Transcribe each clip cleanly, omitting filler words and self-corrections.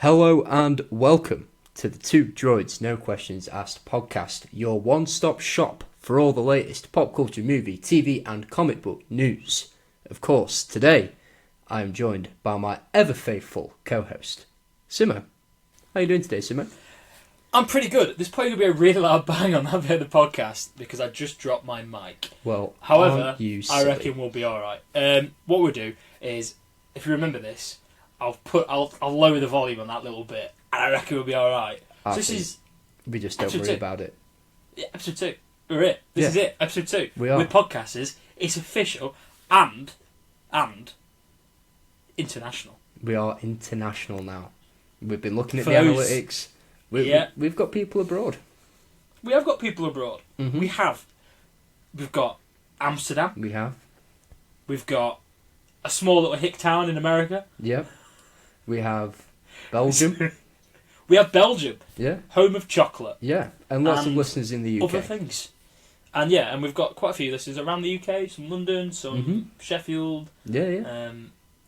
Hello and welcome to the Two Droids No Questions Asked podcast, your one-stop shop for all the latest pop culture, movie, TV and comic book news. Of course, today I am joined by my ever-faithful co-host, Simo. How are you doing today, Simo? I'm pretty good. There's probably going to be a really loud bang on that bit of the podcast because I just dropped my mic. Well, however, I reckon we'll be alright. What we'll do is, if you remember this, I'll lower the volume on that little bit, and I reckon we'll be alright. So this is... We just don't worry about it. Yeah, episode 2. We're it. This is it. Episode 2. We are. We're podcasters. It's official and international. We are international now. We've been looking at the analytics. We've got people abroad. We have got people abroad. Mm-hmm. We've got Amsterdam. We have. We've got a small little hick town in America. Yep. We have Belgium. We have Belgium. Yeah. Home of chocolate. Yeah. And lots of listeners in the UK. Other things. And we've got quite a few listeners around the UK, some London, some Sheffield. Yeah.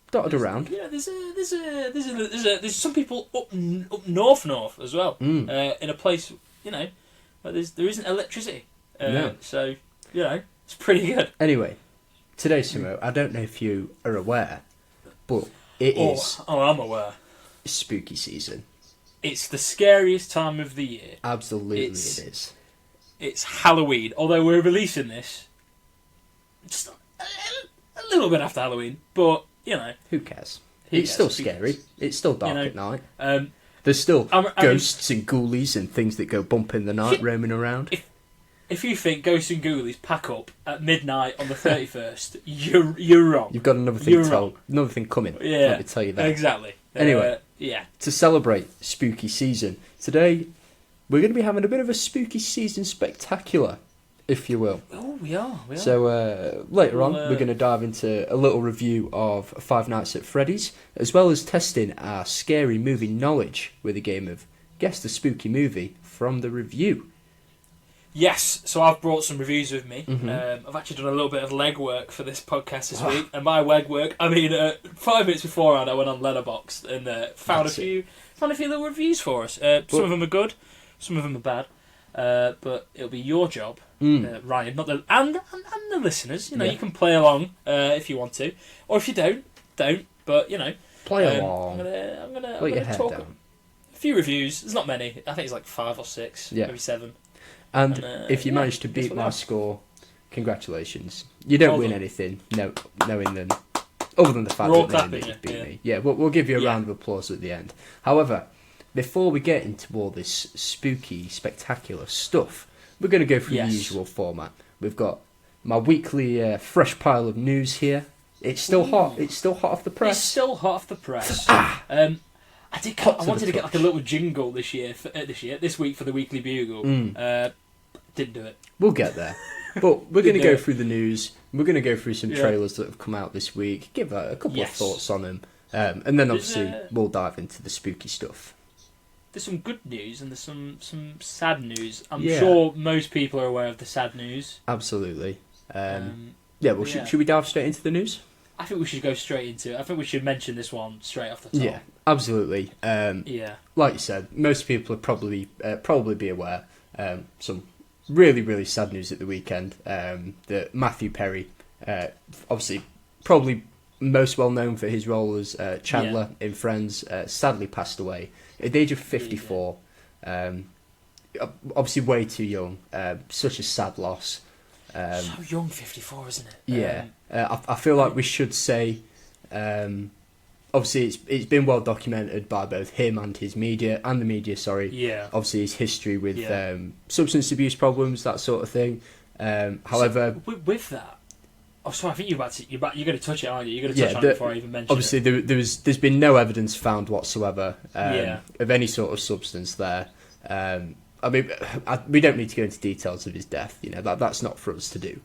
Dotted around. Yeah, there's some people up north as well. In a place, where there isn't electricity. So, it's pretty good. Anyway, today, Simo, I don't know if you are aware, but it is... Oh, I'm aware. Spooky season. It's the scariest time of the year. Absolutely it is. It's Halloween, although we're releasing this just a little bit after Halloween, but, Who cares? It's still scary. It's still dark at night. There's still ghosts and ghoulies and things that go bump in the night roaming around. If you think ghosts and ghoulies pack up at midnight on the 31st, you're wrong. You've got another thing coming. Yeah, let me tell you that. Exactly. Anyway, to celebrate spooky season, today we're going to be having a bit of a spooky season spectacular, if you will. Oh, we are. So later on, we're going to dive into a little review of Five Nights at Freddy's, as well as testing our scary movie knowledge with a game of Guess the Spooky Movie from the review. Yes, so I've brought some reviews with me. I've actually done a little bit of legwork for this podcast this week, and by legwork, I mean 5 minutes beforehand I went on Letterboxd and found a few little reviews for us. Some of them are good, some of them are bad, but it'll be your job, Ryan, and the listeners. You can play along if you want to, or if you don't. But play along. I'm gonna talk a few reviews. There's not many. I think it's like 5 or 6, maybe 7. And if you manage to beat my score, congratulations. You don't win anything knowing them, other than the fact that you beat me. Yeah, we'll give you a round of applause at the end. However, before we get into all this spooky, spectacular stuff, we're going to go through the usual format. We've got my weekly fresh pile of news here. It's still hot. It's still hot off the press. It's still hot off the press. I wanted to get like a little jingle this week for the Weekly Bugle. Didn't do it. We'll get there. But we're going to go through the news. We're going to go through some trailers that have come out this week, give a couple of thoughts on them, and then obviously we'll dive into the spooky stuff. There's some good news and there's some sad news. I'm sure most people are aware of the sad news. Absolutely. Should we dive straight into the news? I think we should go straight into it. I think we should mention this one straight off the top. Yeah, absolutely. Like you said, most people are probably be aware. Some really, really sad news at the weekend. That Matthew Perry, obviously probably most well known for his role as Chandler in Friends, sadly passed away at the age of 54. Obviously way too young. Such a sad loss. So young, 54, isn't it? Yeah. I feel like we should say, obviously it's been well documented by both him and his media, Yeah. Obviously his history with substance abuse problems, that sort of thing. However... So, with that... Oh, sorry, I think you're going to touch it, aren't you? You're going to touch on it before I even mention obviously it. Obviously there's been no evidence found whatsoever of any sort of substance there. I mean, we don't need to go into details of his death. That's not for us to do.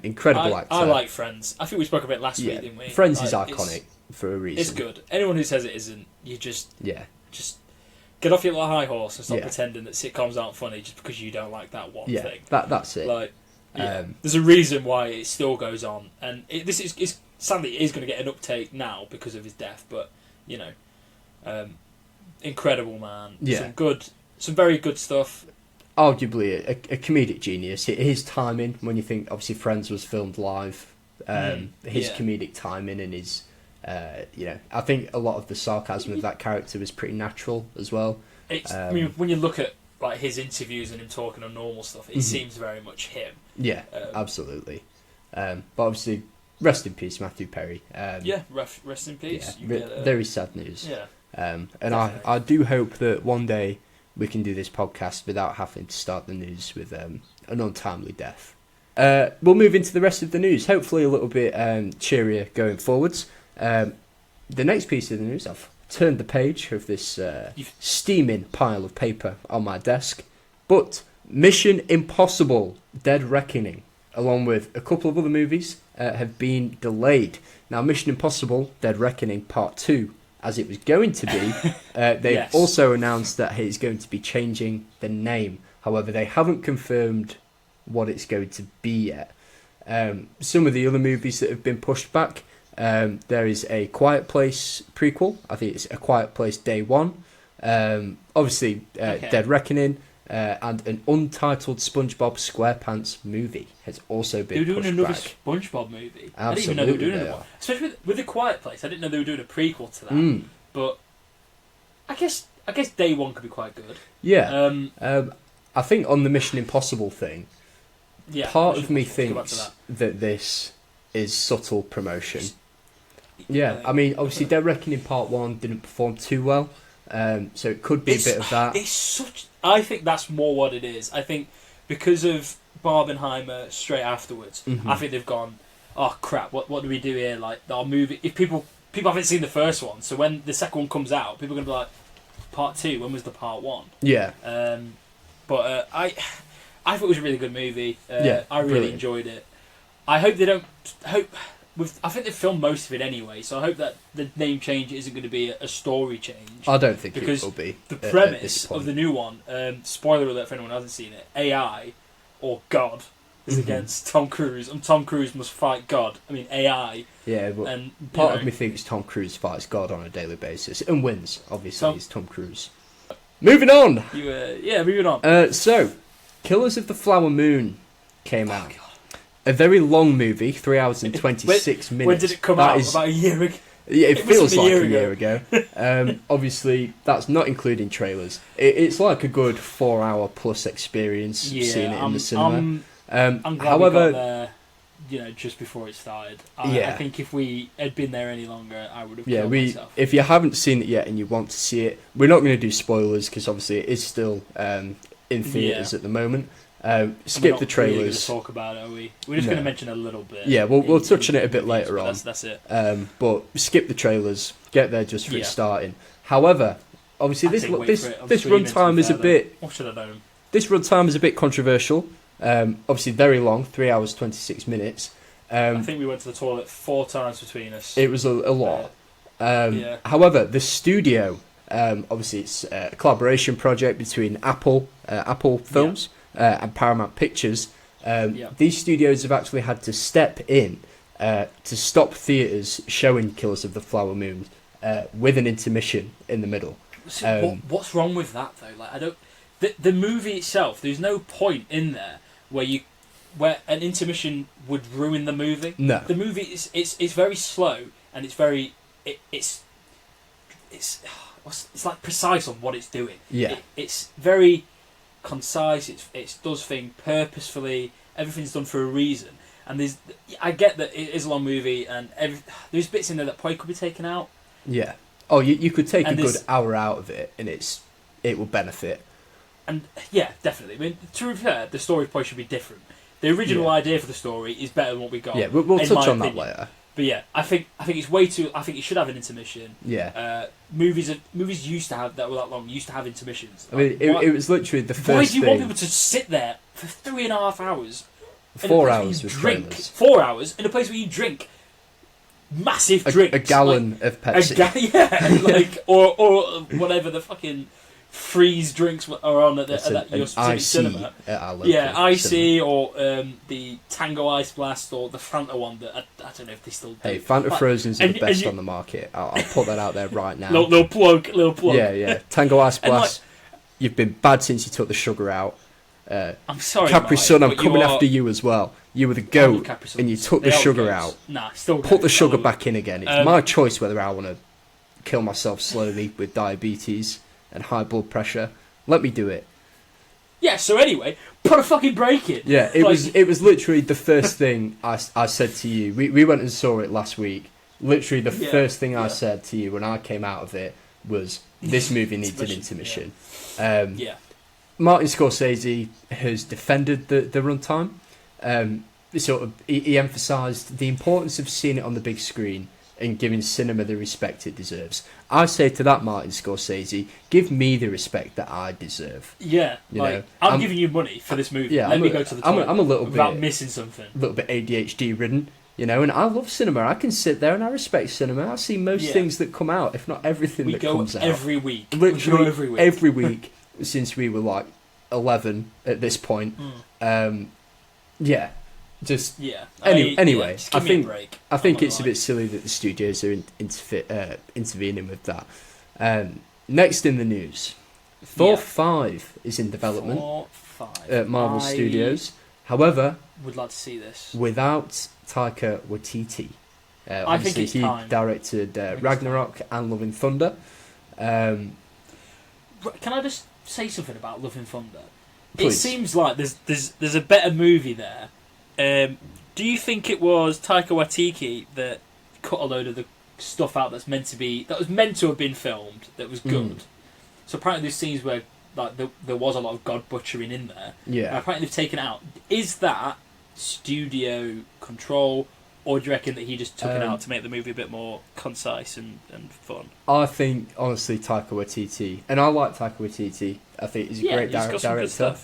Incredible actor. I like Friends. I think we spoke about it last week, didn't we? Friends is iconic for a reason. It's good. Anyone who says it isn't, you just get off your little high horse and stop pretending that sitcoms aren't funny just because you don't like that one thing. That's it. There's a reason why it still goes on, and sadly it is going to get an uptake now because of his death. But incredible, man. Yeah. Some very good stuff. Arguably a comedic genius. His timing, when you think, obviously, Friends was filmed live, his comedic timing and his, I think a lot of the sarcasm of that character was pretty natural as well. I mean, when you look at like his interviews and him talking on normal stuff, it seems very much him. Yeah, absolutely. But obviously, rest in peace, Matthew Perry. Rest in peace. Yeah, very sad news. Yeah. And I do hope that one day we can do this podcast without having to start the news with an untimely death. We'll move into the rest of the news, hopefully a little bit cheerier going forwards. The next piece of the news, I've turned the page of this steaming pile of paper on my desk, but Mission Impossible Dead Reckoning, along with a couple of other movies, have been delayed. Now, Mission Impossible Dead Reckoning Part 2, as it was going to be, they've also announced that it's going to be changing the name. However, they haven't confirmed what it's going to be yet. Some of the other movies that have been pushed back, there is a Quiet Place prequel. I think it's A Quiet Place Day One. Obviously, Dead Reckoning, and an untitled SpongeBob SquarePants movie has also been pushed back. They're doing another SpongeBob movie. Absolutely, I didn't even know they were doing another one. Especially with The Quiet Place, I didn't know they were doing a prequel to that. But I guess Day One could be quite good. Yeah. I think on the Mission Impossible thing, part of me thinks that this is subtle promotion. Yeah, I mean, obviously, Dead Reckoning Part 1 didn't perform too well, so it could be a bit of that. I think that's more what it is. I think because of Barbenheimer straight afterwards, I think they've gone, oh crap, what do we do here? Like, our movie, if people haven't seen the first one, so when the second one comes out, people are going to be like, Part 2, when was the Part 1? Yeah. But I thought it was a really good movie. I really enjoyed it. I hope they don't... I think they've filmed most of it anyway, so I hope that the name change isn't going to be a story change. I don't think it will be. The premise of the new one, spoiler alert for anyone who hasn't seen it, AI, or God, is against Tom Cruise, and Tom Cruise must fight God. I mean, AI. Yeah, but part of me thinks Tom Cruise fights God on a daily basis, and wins, obviously, he's Tom Cruise. Moving on! Moving on. So, Killers of the Flower Moon came out. God. A very long movie, 3 hours and 26 minutes. When did it come out? About a year ago? Yeah, it feels like a year ago. Obviously, that's not including trailers. It's like a good 4 hour plus experience seeing it in the cinema. I'm glad we got there, just before it started. I think if we had been there any longer, I would have killed myself. If you haven't seen it yet and you want to see it, we're not going to do spoilers because obviously it is still in theatres at the moment. Skip the trailers. Really talk about it, are we? We're just going to mention a little bit. Yeah, we'll touch on it a bit later on. That's it. But skip the trailers. Get there just for it starting. However, obviously this runtime is a bit. What should I know? This runtime is a bit controversial. Obviously very long, 3 hours 26 minutes. I think we went to the toilet 4 times between us. It was a lot. However, the studio, obviously it's a collaboration project between Apple Films. And Paramount Pictures, these studios have actually had to step in to stop theatres showing Killers of the Flower Moon with an intermission in the middle. So what's wrong with that though? Like, I don't. The movie itself, there's no point in there where an intermission would ruin the movie. No, the movie it's very slow and it's very it's like precise on what it's doing. Yeah, it's very concise. It does things purposefully. Everything's done for a reason. And I get that it is a long movie, and there's bits in there that probably could be taken out. Yeah. Oh, you could take a good hour out of it, and it will benefit. And yeah, definitely. I mean, to be fair, the story probably should be different. The original idea for the story is better than what we got. Yeah, we'll touch on that later. But yeah, I think it's way too. I think it should have an intermission. Yeah. Movies used to have that were that long. Used to have intermissions. I mean, it was literally the first. Why do you want people to sit there for 3.5 hours? 4 hours with drink trailers. 4 hours in a place where you drink massive drinks, a gallon of Pepsi. or whatever the fucking freeze drinks are on at your specific cinema. Icy or the Tango Ice Blast or the Fanta one that I don't know if they still do. Hey, Fanta Frozens are the best on the market. I'll put that out there right now. little plug. Yeah. Tango Ice Blast, you've been bad since you took the sugar out. I'm sorry, Capri Sun, I'm coming after you as well. You were the goat and you took the sugar out. Nah, still put the sugar back in again. It's my choice whether I want to kill myself slowly with diabetes and high blood pressure. Let me do it. Yeah, so anyway, put a fucking break in. Yeah, it was literally the first thing I said to you. We went and saw it last week. Literally the first thing I said to you when I came out of it was, this movie needs an intermission. Martin Scorsese has defended the runtime. He emphasised the importance of seeing it on the big screen and giving cinema the respect it deserves. I say to that, Martin Scorsese, give me the respect that I deserve. Yeah, I'm giving you money for this movie. Yeah, Let me go to the toilet I'm a little without missing something. A little bit ADHD ridden, and I love cinema. I can sit there and I respect cinema. I see most things that come out, if not everything that comes out. Every week. Literally every week since we were like 11 at this point. Anyway, just give me a break. I think it's a bit silly that the studios are intervening with that. Next in the news, Thor 5 is in development at Marvel Studios. However, would like to see this without Taika Waititi. I think it's time. He directed Ragnarok and Love and Thunder. Can I just say something about Love and Thunder? Please. It seems like there's a better movie there. Do you think it was Taika Waititi that cut a load of the stuff out that was meant to have been filmed that was good? So apparently there's scenes where there was a lot of god butchering in there. Yeah. And apparently they've taken it out. Is that studio control, or do you reckon that he just took it out to make the movie a bit more concise and fun? I think honestly Taika Waititi, and I like Taika Waititi. I think he's a great director.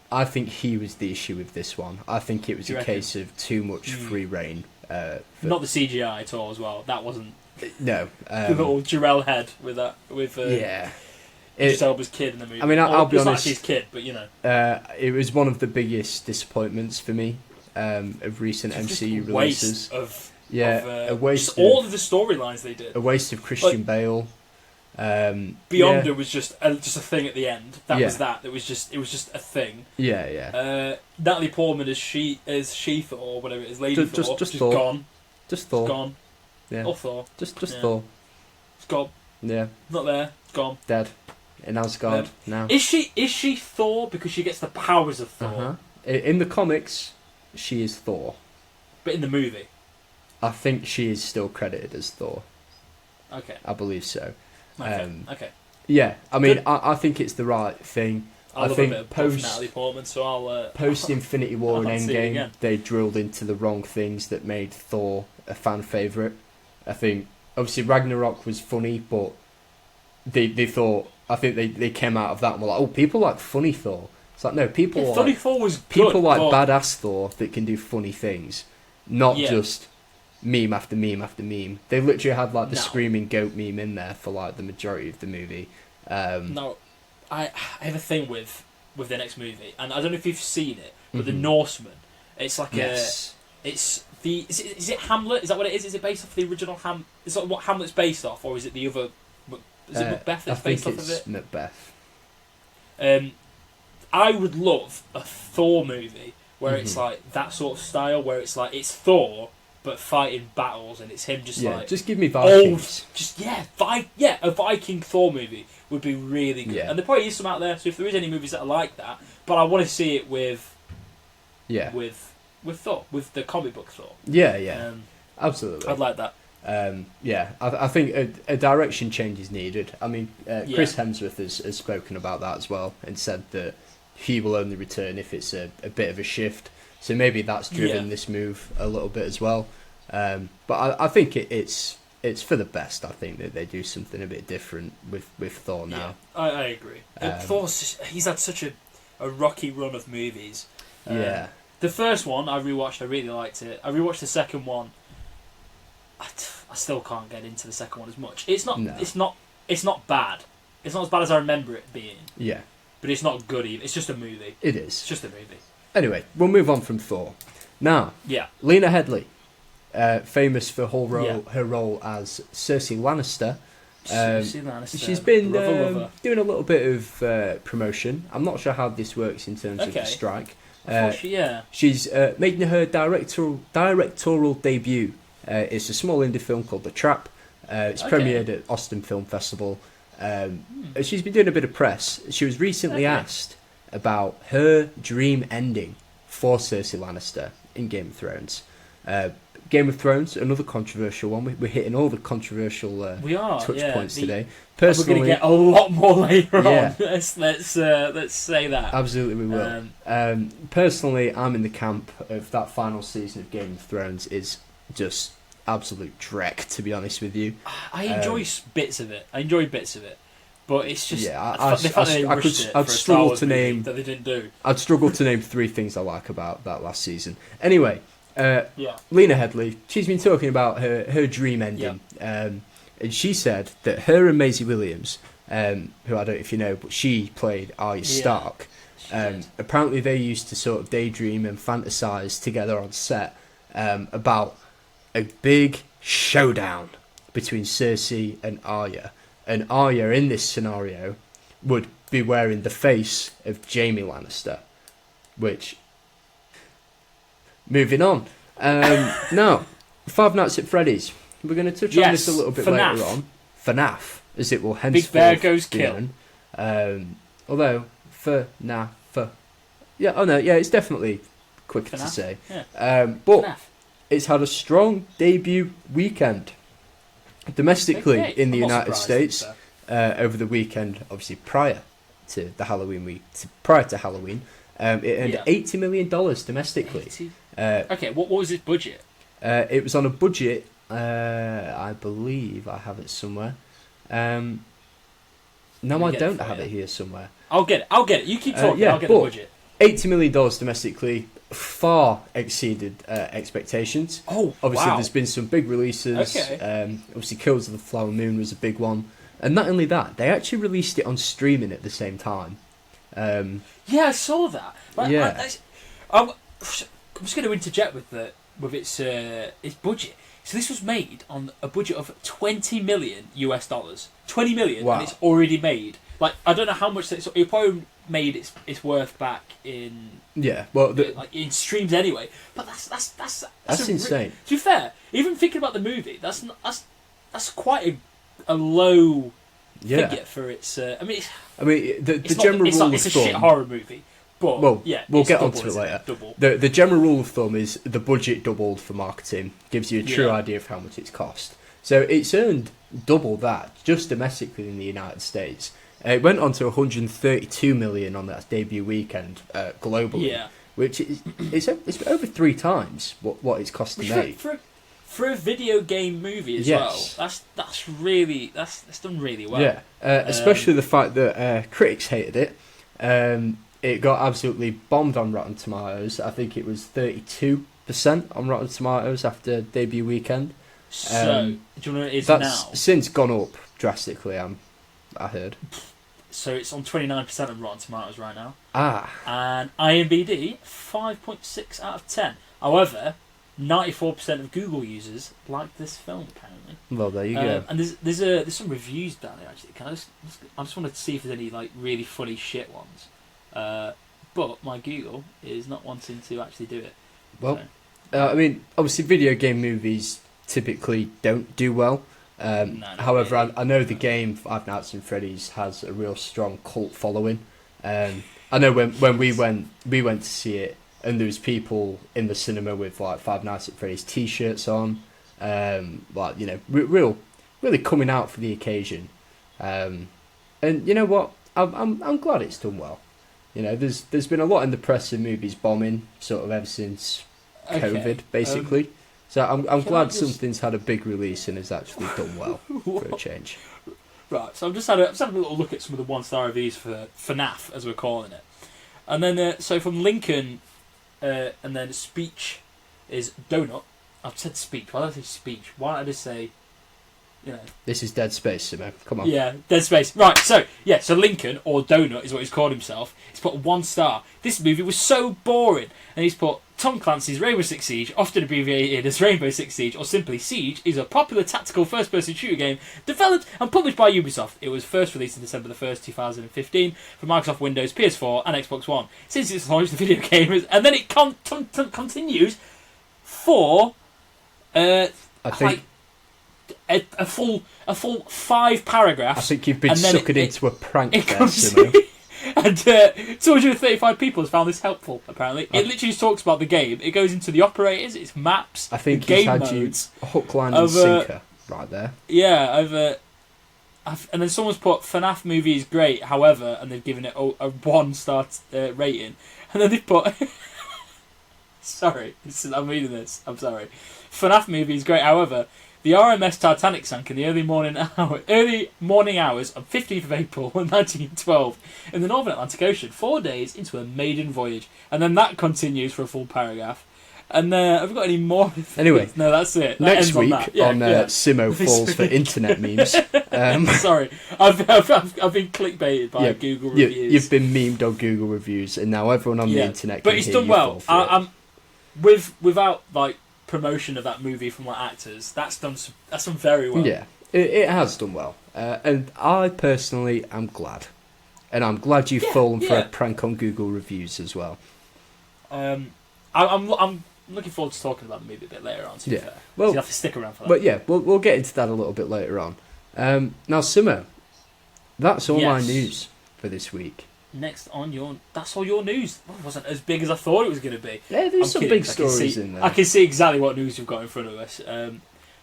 I think he was the issue with this one. I think it was a case of too much free reign. Not the CGI at all as well. That wasn't... No. The little Jarrell head with Idris Elba's kid in the movie. I mean, I'll be honest... It's not his kid, but it was one of the biggest disappointments for me of recent MCU releases. A waste all of the storylines they did. A waste of Christian Bale. Beyonder was just a thing at the end. That was that. It was just a thing. Natalie Portman as She-Thor or whatever it is, Lady Thor. Just Thor. Gone. Just Thor. Gone. Yeah. Or Thor. Just Thor. It's gone. Yeah. Not there. Gone. Dead. In Asgard now. Is she Thor because she gets the powers of Thor? In the comics, she is Thor. But in the movie, I think she is still credited as Thor. Okay. I believe so. Okay. Yeah, I mean, I think it's the right thing. I think a bit of Natalie Portman, so I'll... post Infinity War and Endgame, they drilled into the wrong things that made Thor a fan favourite. I think, obviously, Ragnarok was funny, but they thought... I think they came out of that and were like, oh, people like funny Thor. It's like, no, funny Thor was good, people like badass Thor that can do funny things, not just... meme after meme after meme. They literally had like the screaming goat meme in there for like the majority of the movie. No, I have a thing with the next movie, and I don't know if you've seen it, but the Norseman. It's like is it Hamlet? Is that what it is? Is it based off the original Is that what Hamlet's based off, or is it the other? Is it Macbeth that's based off of it? Macbeth. I would love a Thor movie where it's like that sort of style, where it's like it's Thor but fighting battles, and it's him just give me Vikings. A Viking Thor movie would be really good. And there probably is some out there, so if there is any movies that are like that, but I want to see it with Thor, with the comic book Thor. Absolutely. I'd like that. I think a direction change is needed. I mean, Chris Hemsworth has spoken about that as well, and said that he will only return if it's a bit of a shift. So maybe that's driven this move a little bit as well. But I think it's for the best. I think that they do something a bit different with Thor now. I agree. He's had such a rocky run of movies. The first one I rewatched, I really liked it. I rewatched the second one. I still can't get into the second one as much. It's not bad. It's not as bad as I remember it being. Yeah. But it's not good either. It's just a movie. It is. It's just a movie. Anyway, we'll move on from Thor. Now, Lena Headey, famous for her role as Cersei Lannister. Cersei Lannister. She's been doing a little bit of promotion. I'm not sure how this works in terms of the strike. She's making her directorial debut. It's a small indie film called The Trap. It's premiered at Austin Film Festival. She's been doing a bit of press. She was recently asked about her dream ending for Cersei Lannister in Game of Thrones. Game of Thrones, another controversial one. We're hitting all the controversial touch points today. Personally, we're going to get a lot more later on. Let's say that. Absolutely, we will. Personally, I'm in the camp of that final season of Game of Thrones is just absolute dreck, to be honest with you. I enjoy bits of it. But it's just I'd struggle to name that they didn't do. I'd struggle to name 3 things I like about that last season. Anyway, Lena Headey, she's been talking about her dream ending, and she said that her and Maisie Williams, who I don't know if you know, but she played Arya Stark. Apparently, they used to sort of daydream and fantasize together on set about a big showdown between Cersei and Arya. And Arya, in this scenario, would be wearing the face of Jaime Lannister. Which... Moving on. Now, Five Nights at Freddy's. We're going to touch on this a little bit later on. FNAF, as it will henceforth Big Bear Goes Kill. Although, FNAF... it's definitely quicker to say. Yeah. But FNAF. It's had a strong debut weekend. Domestically in the United States, over the weekend, obviously prior to the Halloween week, it earned $80 million domestically. What was its budget? It was on a budget, I believe I have it somewhere. I don't have it here somewhere. I'll get it. You keep talking, I'll get the budget. $80 million domestically far exceeded expectations. Obviously, there's been some big releases. Obviously, Killers of the Flower Moon was a big one. And not only that, they actually released it on streaming at the same time. I saw that. I'm just going to interject with its budget. So this was made on a budget of $20 million US. $20 million, and it's already made. Like, I don't know how much it probably made its worth back in in streams anyway. But that's insane. To be fair, even thinking about the movie, that's quite a low figure for its. The general rule of thumb. It's a shit horror movie. But we'll get onto it later. The general rule of thumb is the budget doubled for marketing. Gives you a true idea of how much it's cost. So it's earned double that just domestically in the United States. It went on to 132 million on that debut weekend globally, which is it's over 3 times what it's cost to make. For a video game movie as well, that's done really well. Yeah, especially the fact that critics hated it. It got absolutely bombed on Rotten Tomatoes. I think it was 32% on Rotten Tomatoes after debut weekend. So, do you know what it is that's now? Since gone up drastically, I heard. So it's on 29% of Rotten Tomatoes right now. And IMDb, 5.6 out of 10. However, 94% of Google users like this film, apparently. Well, there you go. And there's some reviews down there, actually. I just wanted to see if there's any like really funny shit ones. But my Google is not wanting to actually do it. Well, obviously video game movies typically don't do well. However, I know the game Five Nights at Freddy's has a real strong cult following. I know when we went to see it, and there was people in the cinema with like Five Nights at Freddy's T-shirts on, really coming out for the occasion. And you know what? I'm glad it's done well. You know, there's been a lot in the press of movies bombing sort of ever since COVID, basically. So I'm glad something's had a big release and has actually done well for a change. Right, so I'm just having a little look at some of the 1-star reviews for FNAF, as we're calling it. And then, so from Lincoln, and then speech is donut. I've said speech. Why did I say speech? Why don't I just say This is Dead Space, Simo. Come on. Yeah, Dead Space. Right, so Lincoln, or Donut is what he's called himself, he's put 1 star. This movie was so boring. And he's put Tom Clancy's Rainbow Six Siege, often abbreviated as Rainbow Six Siege, or simply Siege, is a popular tactical first-person shooter game developed and published by Ubisoft. It was first released on December the 1st, 2015 for Microsoft Windows, PS4 and Xbox One. Since its launch, the video game is... And then it continues for... I think... A full 5 paragraphs. I think you've been suckered into a prank there, Simo. And 235 people has found this helpful, apparently. It literally just talks about the game. It goes into the operators, its maps, I think the game he's had modes. You hook, line and sinker right there. Yeah, and then someone's put, FNAF movie is great, however, and they've given it a 1-star rating. And then they've put... Sorry, I'm reading this, I'm sorry. FNAF movie is great, however... The RMS Titanic sank in the early morning hours of 15th of April 1912 in the Northern Atlantic Ocean, 4 days into a maiden voyage. And then that continues for a full paragraph. And have we got any more? Anyway, no, that's it. That next week on Simo Falls for Internet Memes. Sorry, I've been clickbaited by Google reviews. You've been memed on Google reviews, and now everyone on the internet can but it's hear done you well. fall for it. Without promotion of that movie from actors, that's done very well. Yeah, it has done well, and I personally am glad, and I'm glad you've fallen for a prank on Google reviews as well. I'm looking forward to talking about the movie a bit later on. To be fair, well, so you have to stick around for that. But yeah, we'll get into that a little bit later on. Now, Simo, that's all my news for this week. That's all your news. It wasn't as big as I thought it was going to be. Yeah, there's some big stories in there. I can see exactly what news we've got in front of us.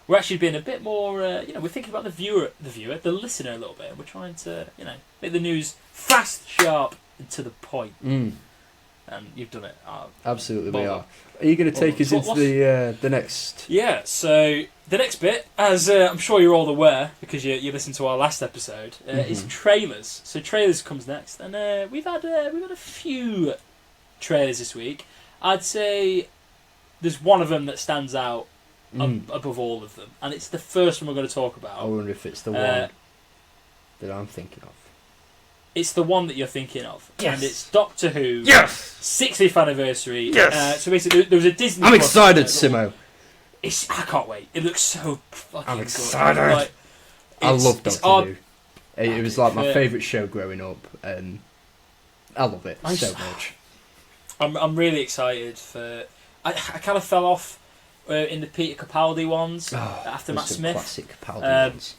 We're actually being a bit more, we're thinking about the listener a little bit. We're trying to, make the news fast, sharp, and to the point. And you've done it. Absolutely, we are. Are you going to take us into the next? Yeah, so the next bit, as I'm sure you're all aware, because you listened to our last episode, is trailers. So trailers comes next, and we've had a few trailers this week. I'd say there's one of them that stands out above all of them, and it's the first one we're going to talk about. I wonder if it's the one that I'm thinking of. It's the one that you're thinking of. Yes. And it's Doctor Who. Yes. 60th anniversary. Yes. So basically, there was a Disney... I'm excited, Simo. I can't wait. It looks so fucking I'm excited. Good. I love Doctor Who. It was like my favourite show growing up, and I love it so much. I'm really excited for... I kind of fell off in the Peter Capaldi ones after Matt Smith. Classic Capaldi ones.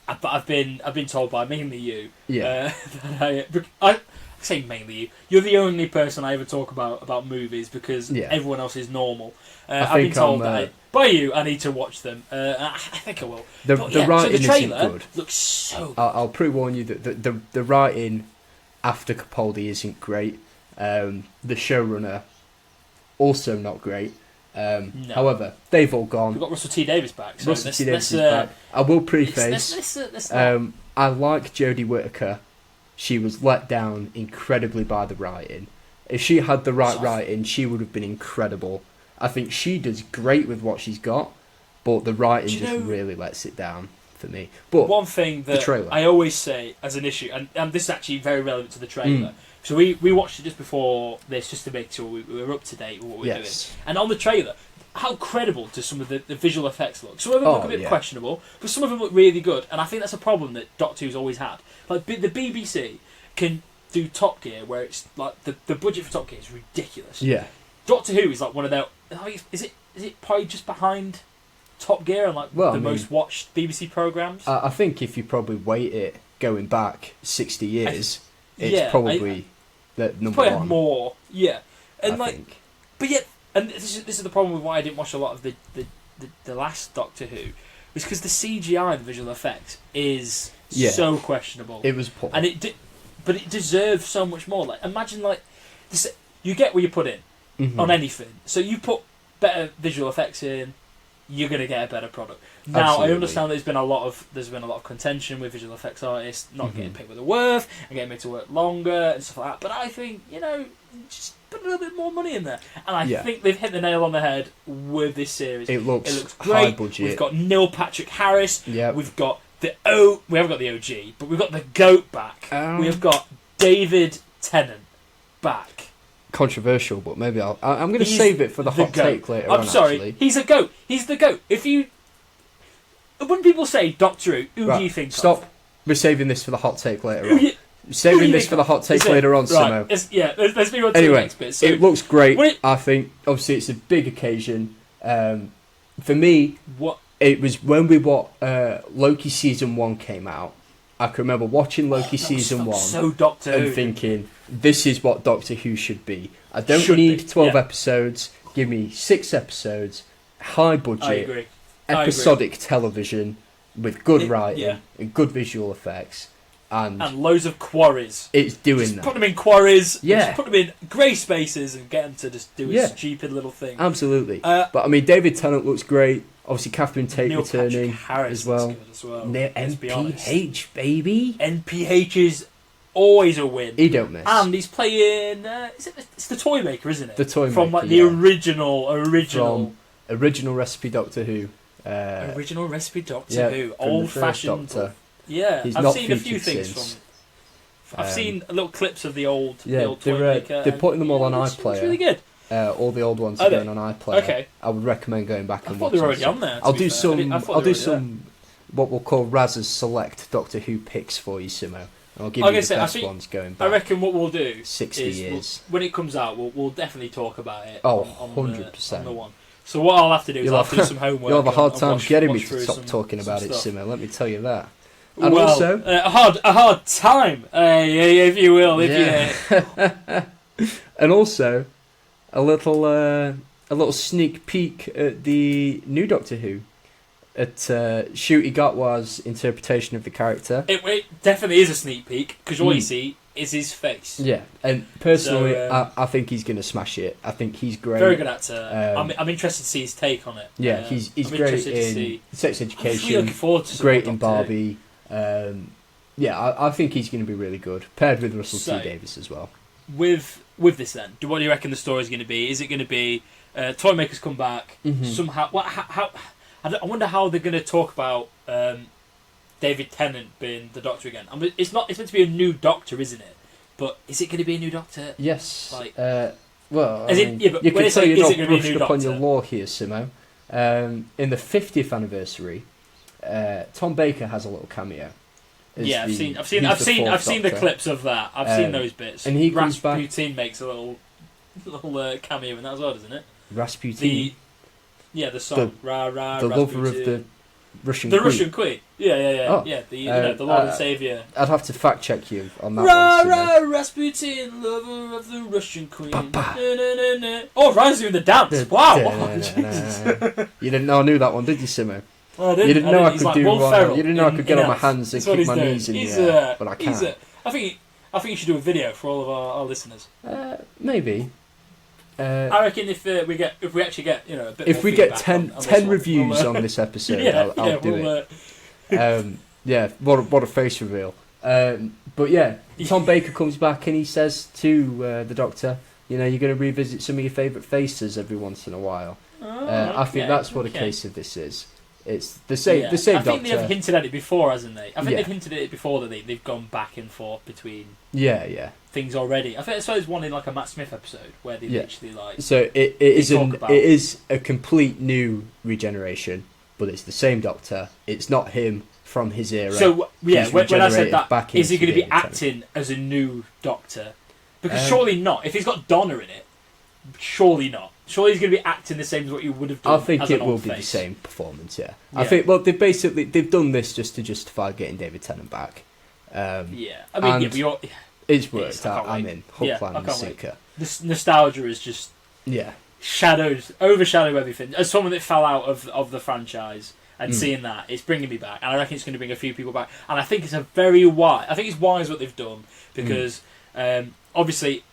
But I've been told by mainly you. Yeah. That I say mainly you. You're the only person I ever talk about movies because everyone else is normal. I've been told that by you I need to watch them. I think I will. The writing so the trailer isn't good. Looks so good. I'll pre-warn you that the writing after Capaldi isn't great. The showrunner also not great. No. However, they've all gone. We've got Russell T Davies back. So Russell T Davies is back. I will preface. I like Jodie Whittaker. She was let down incredibly by the writing. If she had the right writing, she would have been incredible. I think she does great with what she's got, but the writing just really lets it down for me. But one thing that I always say as an issue, and this is actually very relevant to the trailer. So we watched it just before this, just to make sure we were up to date with what we're doing. And on the trailer, how credible do some of the visual effects look? Some of them look a bit questionable, but some of them look really good. And I think that's a problem that Doctor Who's always had. Like the BBC can do Top Gear, where it's like the budget for Top Gear is ridiculous. Yeah. Doctor Who is like one of their. Is it probably just behind Top Gear and the most watched BBC programmes? I think if you probably weight it going back 60 years, it's probably the number one. More, yeah. And I think. But yet, and this is the problem with why I didn't watch a lot of the last Doctor Who, was because the CGI, the visual effects, is so questionable. It was poor, and but it deserves so much more. Like imagine this, you get what you put in on anything. So you put better visual effects in, you're going to get a better product. Now, Absolutely. I understand there's been a lot of contention with visual effects artists not getting paid what they're worth and getting made to work longer and stuff like that. But I think, just put a little bit more money in there. And I think they've hit the nail on the head with this series. It looks great. high budget. We've got Neil Patrick Harris. Yep. We've got we haven't got the OG, but we've got the GOAT back. We've got David Tennant back. Controversial, but maybe I'm going to save it for the hot take later on. I'm sorry, actually. he's a GOAT. He's the GOAT. When people say Doctor Who do you think Stop. of? We're saving this for the hot take later on. Saving this for the hot take later on, Simo. Let's move on to Anyway, the next bit. So, it looks great. I think, obviously, it's a big occasion. For me, it was when Loki Season 1 came out. I can remember watching Loki Season 1 so Doctor Who. and thinking, this is what Doctor Who should be. I don't need 12 episodes. Give me 6 episodes, high budget, episodic television with good writing and good visual effects. And loads of quarries. It's doing just that. Put them in quarries. Yeah. Just put them in grey spaces and get them to just do a stupid little thing. Absolutely. But I mean, David Tennant looks great. Obviously, Catherine Tate Neil returning Harris as well. Looks good as well. NPH, baby. NPH is always a win. He don't miss. And he's playing. It's the Toy Maker, isn't it? The Toy Maker. From like the original. From original recipe Doctor Who. Original recipe Doctor Who. Old fashioned. Doctor. Yeah, He's I've not seen a few things since. from. I've seen little clips of the old Toy Maker. They're putting them all on iPlayer. It's really good. All the old ones are going on iPlayer. Okay. I would recommend going back and I thought watching. they were already on there. I'll do some what we'll call Raz's select Doctor Who picks for you, Simo. And I'll give you the best ones going back. I reckon what we'll do 60 years. When it comes out, we'll definitely talk about it. Oh, on 100%. On the one. So what I'll have to do is I'll have to do some homework. You'll have a hard time getting me to stop talking about it, stuff. Simo. Let me tell you that. And well, also a hard time, if you will, and also a little sneak peek at the new Doctor Who, at Ncuti Gatwa's interpretation of the character. It definitely is a sneak peek because all you see is his face. Yeah, and personally, I think he's going to smash it. I think he's great. Very good actor. I'm interested to see his take on it. Yeah, he's great in Sex Education. I'm really looking forward to great in Barbie. I think he's going to be really good, paired with Russell T Davies as well. With this, then, what do you reckon the story's going to be? Is it going to be Toymakers come back somehow? I wonder how they're going to talk about David Tennant being the Doctor again. I mean, it's meant to be a new Doctor, isn't it? But is it going to be a new Doctor? Yes. Like, well, you can tell you're not brushed up on your law here, Simo. In the 50th anniversary, Tom Baker has a little cameo. Yeah, I've seen the clips of that. I've seen those bits. And he comes back. Rasputin makes a little cameo in that as well, doesn't it? Rasputin. The song. The Rasputin. lover of the Russian Queen. Russian Queen. Yeah. Oh. Yeah, the Lord and Saviour. I'd have to fact check you on that one. Rasputin, lover of the Russian Queen. Oh, Ryan's doing the dance. Wow. Jesus. You didn't know I knew that one, did you, Simo? Oh, I you didn't know I could do. You didn't know I could get on my hands and kick my knees in the air, but I can't. I think you should do a video for all of our listeners. Maybe. I reckon if we actually get a bit if more we get feedback 10 reviews on this episode, I'll do it. What a face reveal. But yeah, Tom Baker comes back and he says to the Doctor, you're going to revisit some of your favourite faces every once in a while. I think that's what a case of this is. It's the same. The same Doctor. I think they've hinted at it before, hasn't they? I think they've hinted at it before that they've gone back and forth between. Things already. I think there's one in like a Matt Smith episode where they literally like. So it is a complete new regeneration, but it's the same Doctor. It's not him from his era. So when I said that, is he going to be acting as a new Doctor? Because surely not. If he's got Donna in it, surely not. Surely he's going to be acting the same as what you would have done. I think it will be the same performance. Yeah. I think. Well, they've done this just to justify getting David Tennant back. I mean, it's worked out. I'm in. Hook, line, and sinker. This nostalgia is just overshadowed everything. As someone that fell out of the franchise and seeing that, it's bringing me back, and I reckon it's going to bring a few people back. And I think it's wise what they've done because obviously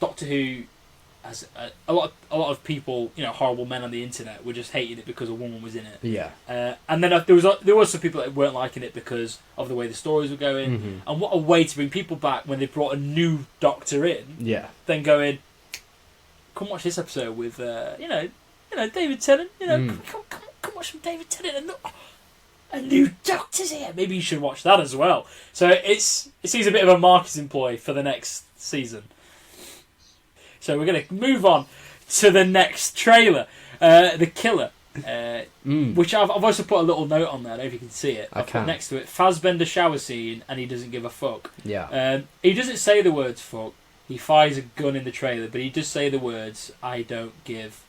Doctor Who as a lot of people, horrible men on the internet were just hating it because a woman was in it. Yeah. And then there was some people that weren't liking it because of the way the stories were going. Mm-hmm. And what a way to bring people back when they brought a new Doctor in. Yeah. Then going, come watch this episode with David Tennant. Come watch some David Tennant and look, a new Doctor's here. Maybe you should watch that as well. So it seems a bit of a marketing ploy for the next season. So we're going to move on to the next trailer, The Killer, which I've also put a little note on there. I don't know if you can see it. I've put next to it, Fassbender shower scene, and he doesn't give a fuck. Yeah. He doesn't say the words fuck. He fires a gun in the trailer, but he does say the words, I don't give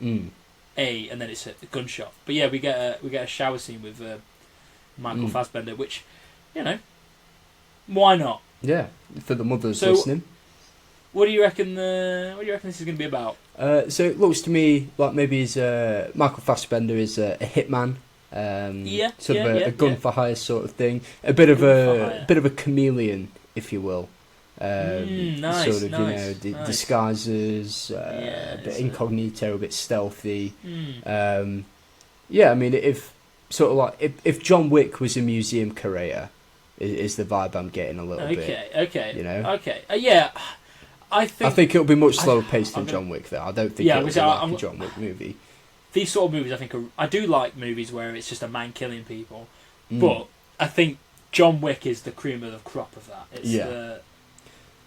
a, and then it's a gunshot. But yeah, we get a shower scene with Michael Fassbender, which, why not? Yeah, for the mothers listening. What do you reckon? What do you reckon this is going to be about? So it looks to me like maybe Michael Fassbender is a hitman. A gun for hire sort of thing. A bit of a chameleon, if you will. Nice. Disguises, a bit incognito, a bit stealthy. I mean, if John Wick was a museum curator, is the vibe I'm getting a little bit. Yeah. I think it'll be much slower paced than John Wick, though. I don't think it'll be like a John Wick movie. These sort of movies, I do like movies where it's just a man killing people, but I think John Wick is the cream of the crop of that.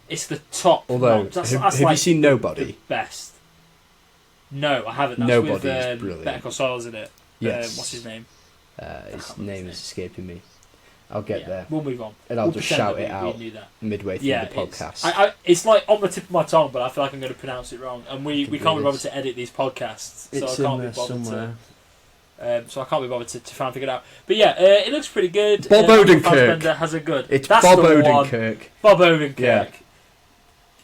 It's the top. Although, have you seen Nobody? The best. No, I haven't. That's Nobody with is brilliant. Better Call Saul's in it. Yes. What's his name? His name is escaping me. I'll get there. We'll move on. And I'll just shout it out midway through the podcast. It's like on the tip of my tongue, but I feel like I'm going to pronounce it wrong. And we can't be bothered to edit these podcasts. It's I can't in be bothered somewhere. So I can't be bothered to try and figure it out. But yeah, it looks pretty good. Bob Odenkirk. Has a good. It's Bob Odenkirk. Bob Odenkirk. Yeah.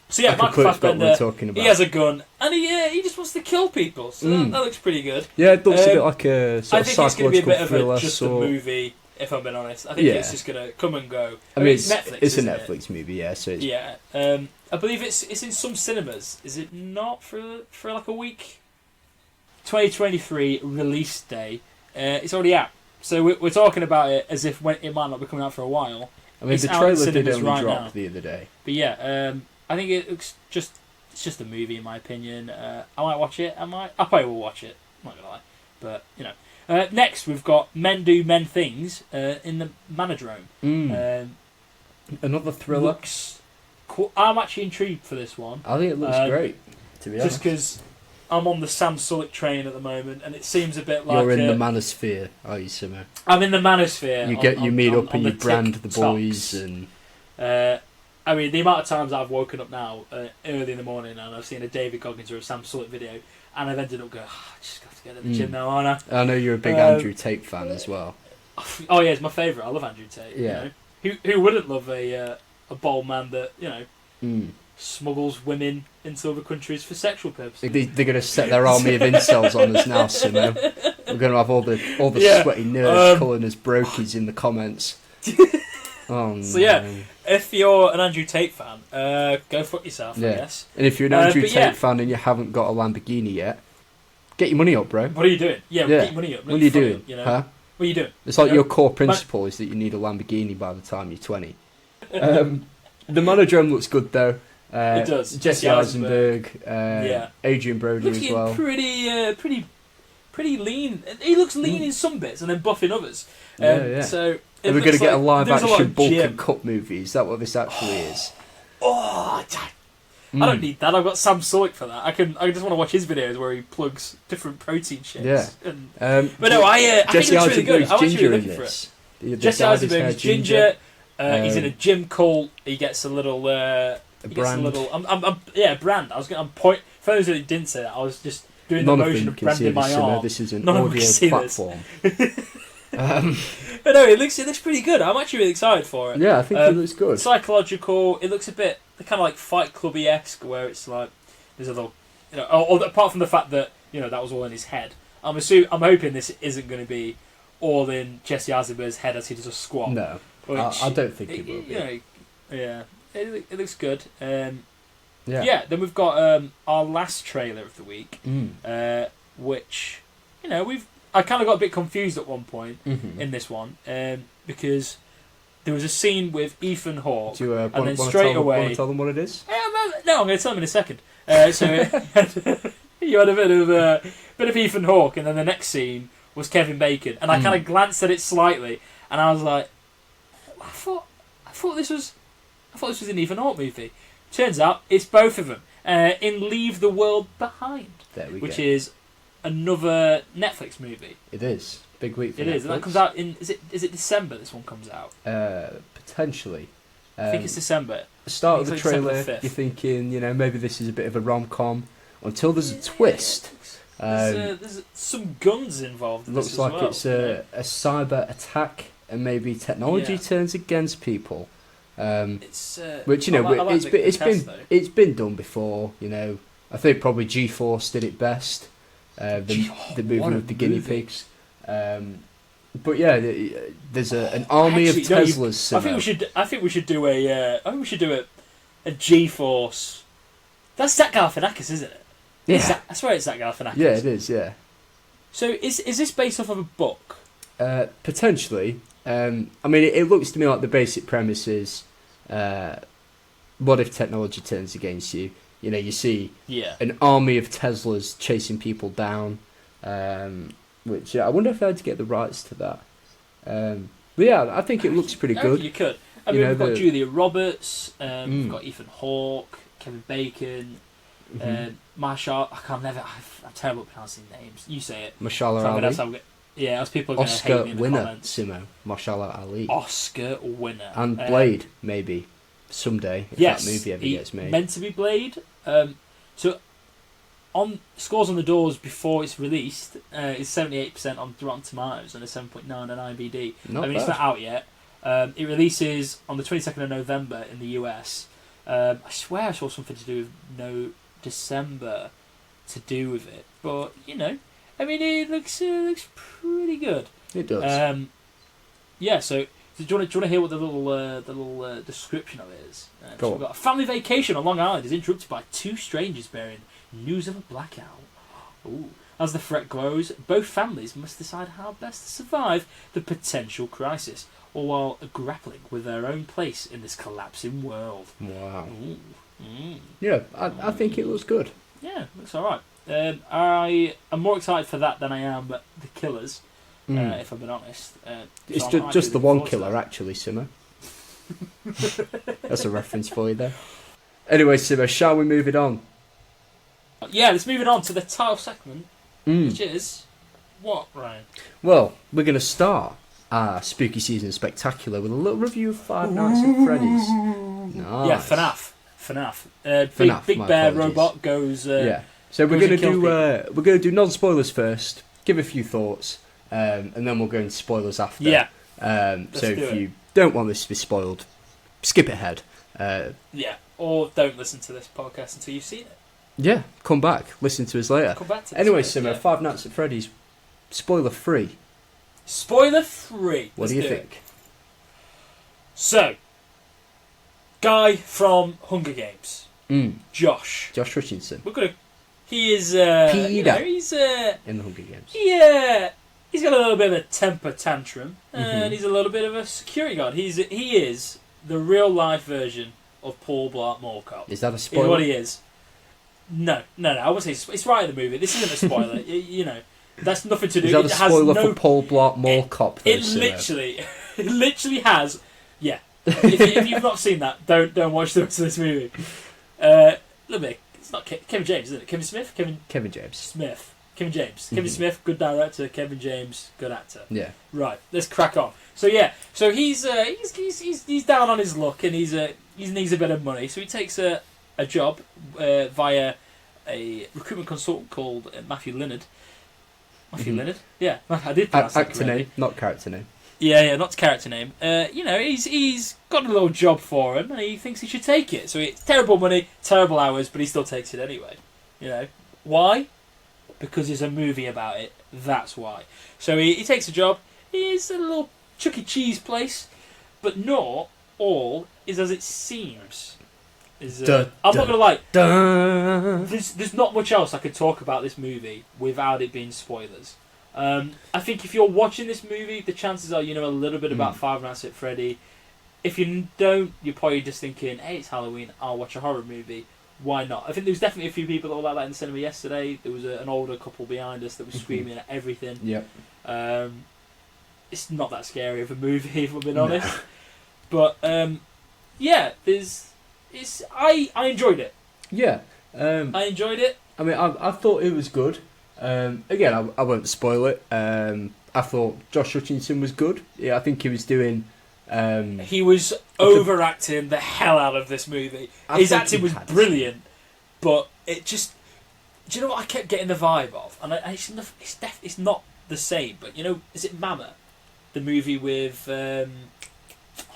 So yeah, Michael Fassbender, he has a gun, and he just wants to kill people. So that looks pretty good. Yeah, it looks a bit like a sort of psychological thriller. I think it's going to be a bit of just a movie, if I'm being honest. I think it's just going to come and go. I mean, it's Netflix. It's a Netflix movie, yeah. So it's... I believe it's in some cinemas. Is it not for like a week? 2023 release day. It's already out. So we're talking about it as if it might not be coming out for a while. I mean, the trailer did only drop the other day. But yeah, I think it looks it's just a movie in my opinion. I might watch it. I probably will watch it. I'm not gonna lie, but next we've got Men Do Men Things in the Manodrome. Another thriller. Looks cool. I'm actually intrigued for this one. I think it looks great. To be honest, just because I'm on the Sam Sulek train at the moment, and it seems a bit like you're in the manosphere, are you, Simo? I'm in the manosphere. You meet up and you brand the boys and. I mean, the amount of times I've woken up now early in the morning and I've seen a David Goggins or a Sam Sulek video, and I've ended up going, I just have to get to the gym now, aren't I? I know you're a big Andrew Tate fan as well. Oh yeah, he's my favourite. I love Andrew Tate. Yeah. Who wouldn't love a bold man that smuggles women into other countries for sexual purposes? They're going to set their army of incels on us now, Simo. We're going to have all the sweaty nerds calling us brokies in the comments. Oh, so yeah, if you're an Andrew Tate fan, go fuck yourself, I guess. And if you're an Andrew Tate fan and you haven't got a Lamborghini yet, get your money up, bro. What are you doing? Get your money up. What are you doing? Huh? What are you doing? It's like your core principle is that you need a Lamborghini by the time you're 20. The Manodrome looks good though. It does. Jesse Eisenberg, Adrian Brody as well. Pretty lean. He looks lean in some bits and then buff in others. So we're going to get a live action bulk and cut movie. Is that what this actually is? I don't need that. I've got Sam Sulek for that. I just want to watch his videos where he plugs different protein shakes. Yeah. But no, I think it's really good. I'm actually really looking for it. Jesse Eisenberg's ginger. He's in a gym cult. He gets a little. Brand. Brand. I'm point. For those that didn't say that, I was just doing the motion of branding my arm. This is an audio platform. But no, it looks pretty good. I'm actually really excited for it. Yeah, I think it looks good. Psychological. It looks a bit kind of like Fight Clubby-esque, where it's like there's a little, apart from the fact that that was all in his head. I'm hoping this isn't going to be all in Jesse Eisenberg's head as he does a squat. No, I don't think it will be. Yeah, it looks good. Yeah. Then we've got our last trailer of the week, which I kind of got a bit confused at one point in this one because there was a scene with Ethan Hawke, and then straight away. Want to tell them what it is? No, I'm going to tell them in a second. So you had a bit of Ethan Hawke, and then the next scene was Kevin Bacon, and I kind of glanced at it slightly, and I was like, I thought this was an Ethan Hawke movie. Turns out it's both of them in Leave the World Behind, which is another Netflix movie. It is big week for Netflix. It is, and that comes out in is it December? This one comes out potentially. I think it's December. The start of the trailer, you're thinking, maybe this is a bit of a rom-com until there's a twist. There's some guns involved. Looks like it's a cyber attack, and maybe technology turns against people. Which it's been done before. I think probably G-Force did it best. The movie with the guinea pigs. But yeah, there's an army of Teslas. I think we should do a G-Force. That's Zach Galifianakis, isn't it? Yeah, I swear it's Zach Galifianakis. Yeah, it is. Yeah. So is this based off of a book? Potentially. It looks to me like the basic premise is, what if technology turns against you? You see an army of Teslas chasing people down. Which I wonder if I had to get the rights to that. But yeah, I think it looks pretty good. You could. We've got Julia Roberts, we've got Ethan Hawke, Kevin Bacon, Marshall. I'm terrible at pronouncing names. You say it. Mahershala Ali. Yeah, as people are going to hate me in the comments. Simo. Mahershala Ali. Oscar winner. And Blade, maybe someday if that movie ever gets made. Meant to be Blade. So on scores on the doors before it's released, it's 78% on Rotten Tomatoes and a 7.9 on IMDb. It's not out yet. It releases on the 22nd of November in the US. I swear I saw something to do with December to do with it, but it looks pretty good. It does. So do you want to hear what the little description of it is? Go on. We've got a family vacation on Long Island is interrupted by two strangers bearing news of a blackout. Ooh. As the threat grows, both families must decide how best to survive the potential crisis, all while grappling with their own place in this collapsing world. Wow. Ooh. Yeah, I think it looks good. Yeah, looks alright. I am more excited for that than I am The Killers, if I'm being honest. It's just the one killer, actually, Simo. That's a reference for you there. Anyway, Simo, shall we move it on? Yeah, let's move it on to the title segment, which is what, Ryan? Well, we're going to start our spooky season spectacular with a little review of Five Nights at Freddy's. Nice. Yeah, FNAF. Big bear apologies. Robot goes. So we're going to do non-spoilers first. Give a few thoughts, and then we'll go into spoilers after. Yeah. So if you don't want this to be spoiled, skip ahead. Or don't listen to this podcast until you've seen it. Yeah, come back, listen to us later. Come back to this anyway, Simo, Five Nights at Freddy's, spoiler free. Spoiler free. What do you think? So, guy from Hunger Games, Josh Richardson. He is. Peter. He's in the Hunger Games. Yeah, he's got a little bit of a temper tantrum, and he's a little bit of a security guard. He is the real life version of Paul Blart Mall Cop. Is that a spoiler? Is what he is. No. I wouldn't say it's right in the movie. This isn't a spoiler. That's nothing to do. Is that a spoiler for Paul Blart Mall Cop? It literally has. Yeah. if you've not seen that, don't watch the rest of this movie. Look, it's not Kevin James, is it? Kevin Smith? Kevin James. Smith. Kevin James. Kevin Smith, good director. Kevin James, good actor. Yeah. Right. Let's crack on. So he's down on his luck, and he needs a bit of money. So he takes a job via a recruitment consultant called Matthew Leonard. Leonard? Yeah, I did pronounce that actor name, not character name. Yeah, not character name. He's got a little job for him, and he thinks he should take it. So it's terrible money, terrible hours, but he still takes it anyway. Why? Because there's a movie about it. That's why. So he takes a job. It's a little Chuck E. Cheese place, but not all is as it seems. I'm not gonna lie. There's not much else I could talk about this movie without it being spoilers. I think if you're watching this movie, the chances are you know a little bit about Five Nights at Freddy. If you don't, you're probably just thinking, "Hey, it's Halloween. I'll watch a horror movie. Why not?" I think there was definitely a few people that were like that in the cinema yesterday. There was an older couple behind us that was screaming at everything. Yep. It's not that scary of a movie, if I'm being honest. But yeah, I enjoyed it. Yeah. I enjoyed it. I mean, I thought it was good. Again, I won't spoil it. I thought Josh Hutcherson was good. Yeah, I think he was doing. He was overacting the hell out of this movie. His acting was brilliant, but it just. Do you know what I kept getting the vibe of? And it's not the same, but you know, is it Mama? The movie with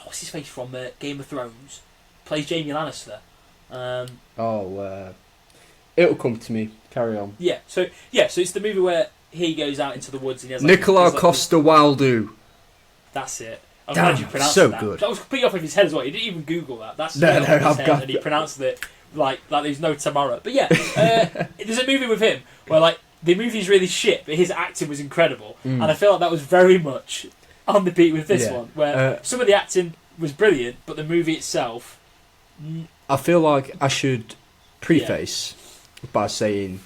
what's his face from Game of Thrones, plays Jaime Lannister. It'll come to me. Carry on. So it's the movie where he goes out into the woods and he has Nicola Costa-Waldau. That's it. I'm glad you pronounced so that. good. That was completely off of his head as well. He didn't even Google that. That's no, I've got. And he pronounced it like there's no tomorrow. But yeah, there's a movie with him where like the movie's really shit, but his acting was incredible, and I feel like that was very much on the beat with this one, where some of the acting was brilliant, but the movie itself. I feel like I should preface by saying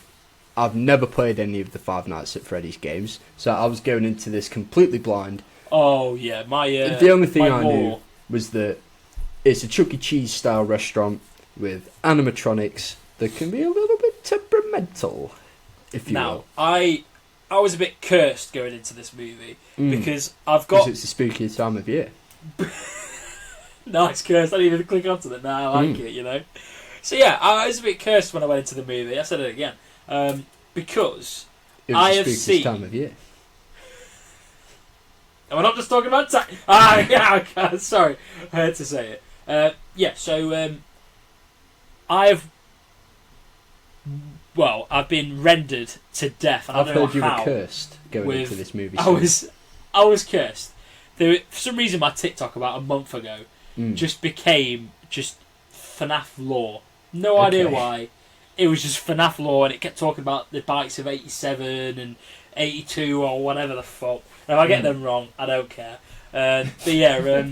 I've never played any of the Five Nights at Freddy's games, so I was going into this completely blind. Oh yeah, the only thing I knew was that it's a Chuck E. Cheese style restaurant with animatronics that can be a little bit temperamental, if you will. I was a bit cursed going into this movie because I've got. Because it's the spookiest time of year. Nice cursed. I didn't even click onto that. Now I like it, you know. So yeah, I was a bit cursed when I went into the movie. I said it again because I have seen. Time of year. And we're not just talking about time. Sorry, I had to say it. So I've been rendered to death. And I've I don't heard you know were cursed going into this movie. I was cursed. For some reason, my TikTok about a month ago just became just FNAF lore. No idea why. It was just FNAF lore, and it kept talking about the bikes of 87 and 82 or whatever the fuck. And if I get them wrong, I don't care. But yeah,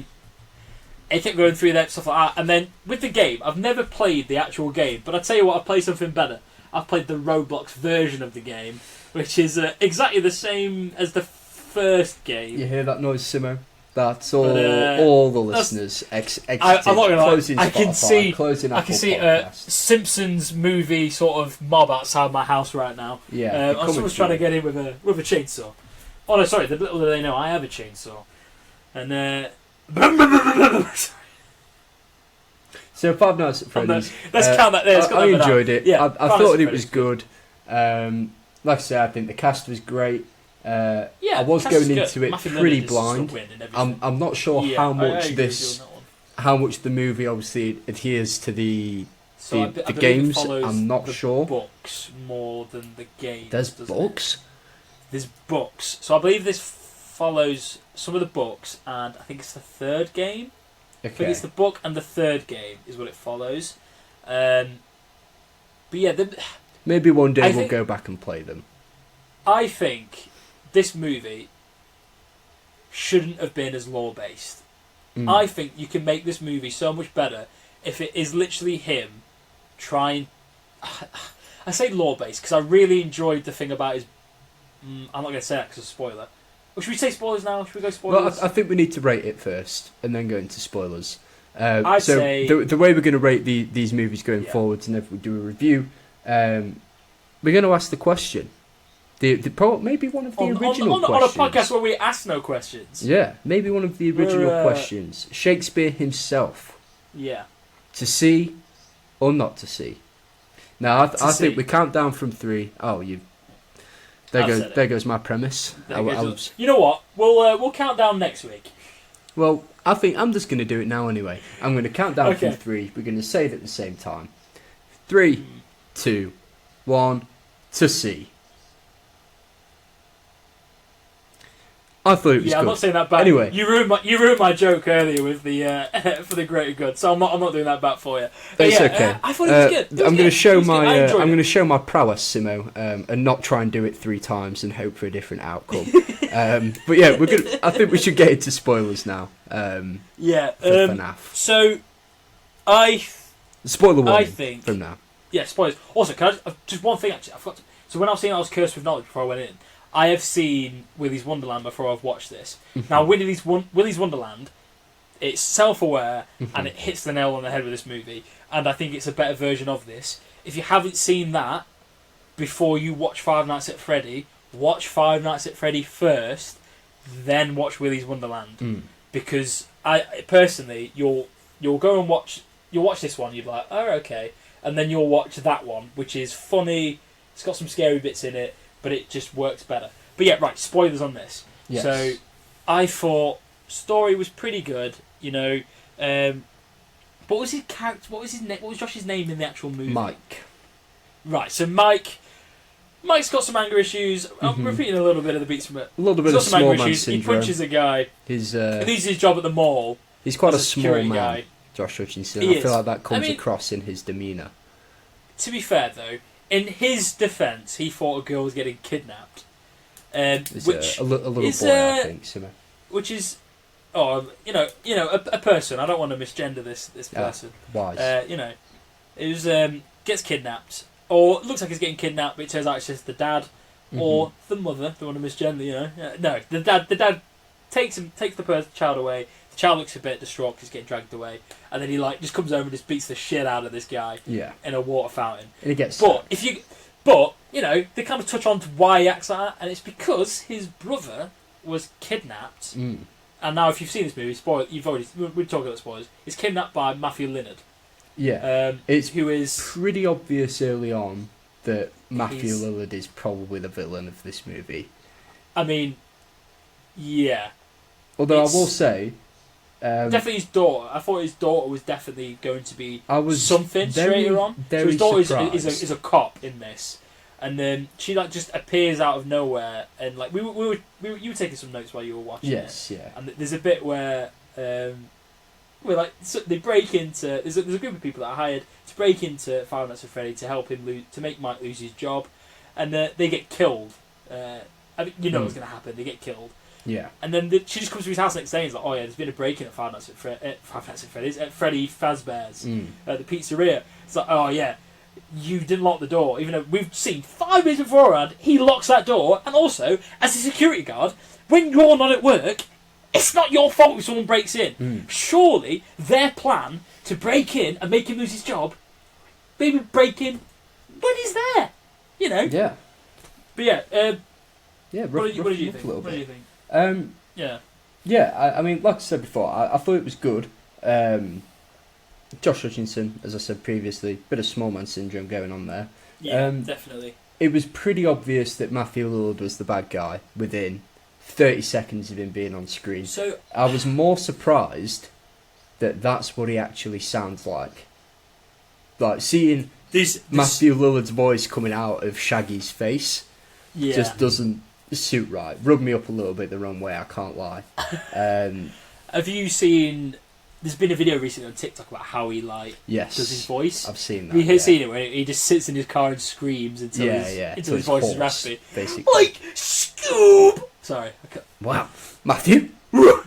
it kept going through that stuff like that. And then with the game, I've never played the actual game, but I tell you what, I've played something better. I've played the Roblox version of the game, which is exactly the same as the first game. You hear that noise, Simo? That's all the listeners exited. I'm not gonna lie. I can Closing see a Simpsons movie sort of mob outside my house right now. Yeah, someone's trying to get in with a chainsaw. Oh no, sorry. The little do they know, I have a chainsaw. And So Five Nights at Freddy's. Let's count that there. I enjoyed it. Yeah, I thought it was good. Like I said, I think the cast was great. I was going into it pretty blind. I'm not sure how much the movie obviously adheres to the games. I'm not sure. Books more than the games. There's books. There's books. So I believe this follows some of the books, and I think it's the third game. Okay. I think it's the book and the third game is what it follows. But yeah, maybe one day we'll go back and play them. I think this movie shouldn't have been as lore-based. I think you can make this movie so much better if it is literally him trying... I say lore-based because I really enjoyed the thing about his... I'm not going to say that because it's a spoiler. Well, should we say spoilers now? Should we go spoilers? Well, I think we need to rate it first and then go into spoilers. I'd say... The way we're going to rate these movies going forwards, and if we do a review, we're going to ask the question. Maybe one of the original questions. On a podcast where we ask no questions. Yeah, maybe one of the original questions. Shakespeare himself. Yeah. To see or not to see? Now, I think we count down from 3. Oh, there goes my premise. You know what? We'll count down next week. Well, I think I'm just going to do it now anyway. I'm going to count down from 3. We're going to say it at the same time. 3, 2, 1, to see. I thought it was good. I'm not saying that back. Anyway, you ruined my joke earlier with the for the greater good, so I'm not doing that back for you. But it's okay. I thought it was good. I'm going to show my prowess, Simo, and not try and do it 3 times and hope for a different outcome. But yeah, I think we should get into spoilers now. For FNAF. So, spoiler warning I think from now. Yeah, spoilers. Also, can I just one thing actually? I forgot. So when I was saying I was cursed with knowledge before I went in, I have seen Willy's Wonderland before I've watched this. Now, Willy's Wonderland, it's self-aware and it hits the nail on the head with this movie, and I think it's a better version of this. If you haven't seen that before you watch Five Nights at Freddy, watch Five Nights at Freddy first, then watch Willy's Wonderland. Because I personally, you'll go and watch this one, you'll be like, oh, okay, and then you'll watch that one, which is funny. It's got some scary bits in it, but it just works better. But yeah, right, spoilers on this. Yes. So, I thought story was pretty good, what was his character? What was his name? What was Josh's name in the actual movie? Mike. Right, so Mike's got some anger issues. I'm repeating a little bit of the beats from it. A little bit of small man syndrome. He punches a guy. He loses his job at the mall. He's quite a small man, guy. Josh Hutchinson. I feel like that comes across in his demeanour. To be fair, though, in his defence, he thought a girl was getting kidnapped. Which a little boy, I think, Simo. Which is, a person. I don't want to misgender this person. Wise. It was gets kidnapped, or it looks like he's getting kidnapped, but it turns out it's just the dad or the mother. Don't want to misgender, No, the dad takes the child away. The child looks a bit distraught because he's getting dragged away, and then he just comes over and just beats the shit out of this guy in a water fountain. And he gets they kind of touch on to why he acts like that, and it's because his brother was kidnapped. And now, if you've seen this movie, we're talking about spoilers. He's kidnapped by Matthew Lillard. Yeah, who is pretty obvious early on that Matthew Lillard is probably the villain of this movie. I mean, yeah. Although I will say, definitely his daughter. I thought his daughter was definitely going to be something later on. So his daughter is a cop in this, and then she just appears out of nowhere, and you were taking some notes while you were watching. Yes, it. Yeah. And there's a bit where they break into. There's a group of people that are hired to break into Five Nights at Freddy to help him to make Mike lose his job, and they get killed. What's going to happen. They get killed. Yeah. And then she just comes to his house next day and is like, oh yeah, there's been a break-in at Five Nights at Freddy's, at Freddy Fazbear's, at the pizzeria. It's like, oh yeah, you didn't lock the door, even though we've seen 5 minutes beforehand, he locks that door, and also, as a security guard, when you're not at work, it's not your fault if someone breaks in. Surely, their plan to break in and make him lose his job, maybe break in when he's there, Yeah. But yeah, what did you think? What do you think? I mean, like I said before, I thought it was good. Josh Hutchinson, as I said previously, bit of small man syndrome going on there. Yeah, definitely. It was pretty obvious that Matthew Lillard was the bad guy within 30 seconds of him being on screen. So I was more surprised that that's what he actually sounds like. Like, seeing Matthew Lillard's voice coming out of Shaggy's face just doesn't suit right. Rubbed me up a little bit the wrong way, I can't lie. Have you seen... There's been a video recently on TikTok about how he does his voice. I've seen that. You have seen it where he just sits in his car and screams until his voice is raspy. Basically. Scoob! Sorry. Wow. Matthew? You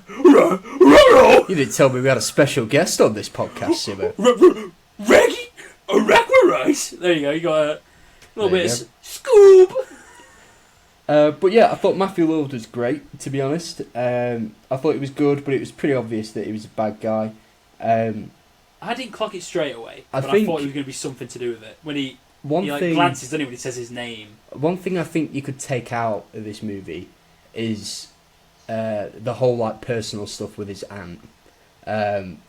didn't tell me we had a special guest on this podcast, Simo. Reggie? A rack with rice? There you go, you got a little bit of Scoob! But yeah, I thought Matthew Lillard was great, to be honest. I thought it was good, but it was pretty obvious that he was a bad guy. I didn't clock it straight away, but I thought it was going to be something to do with it. When he glances, doesn't he, when he says his name. One thing I think you could take out of this movie is the whole personal stuff with his aunt.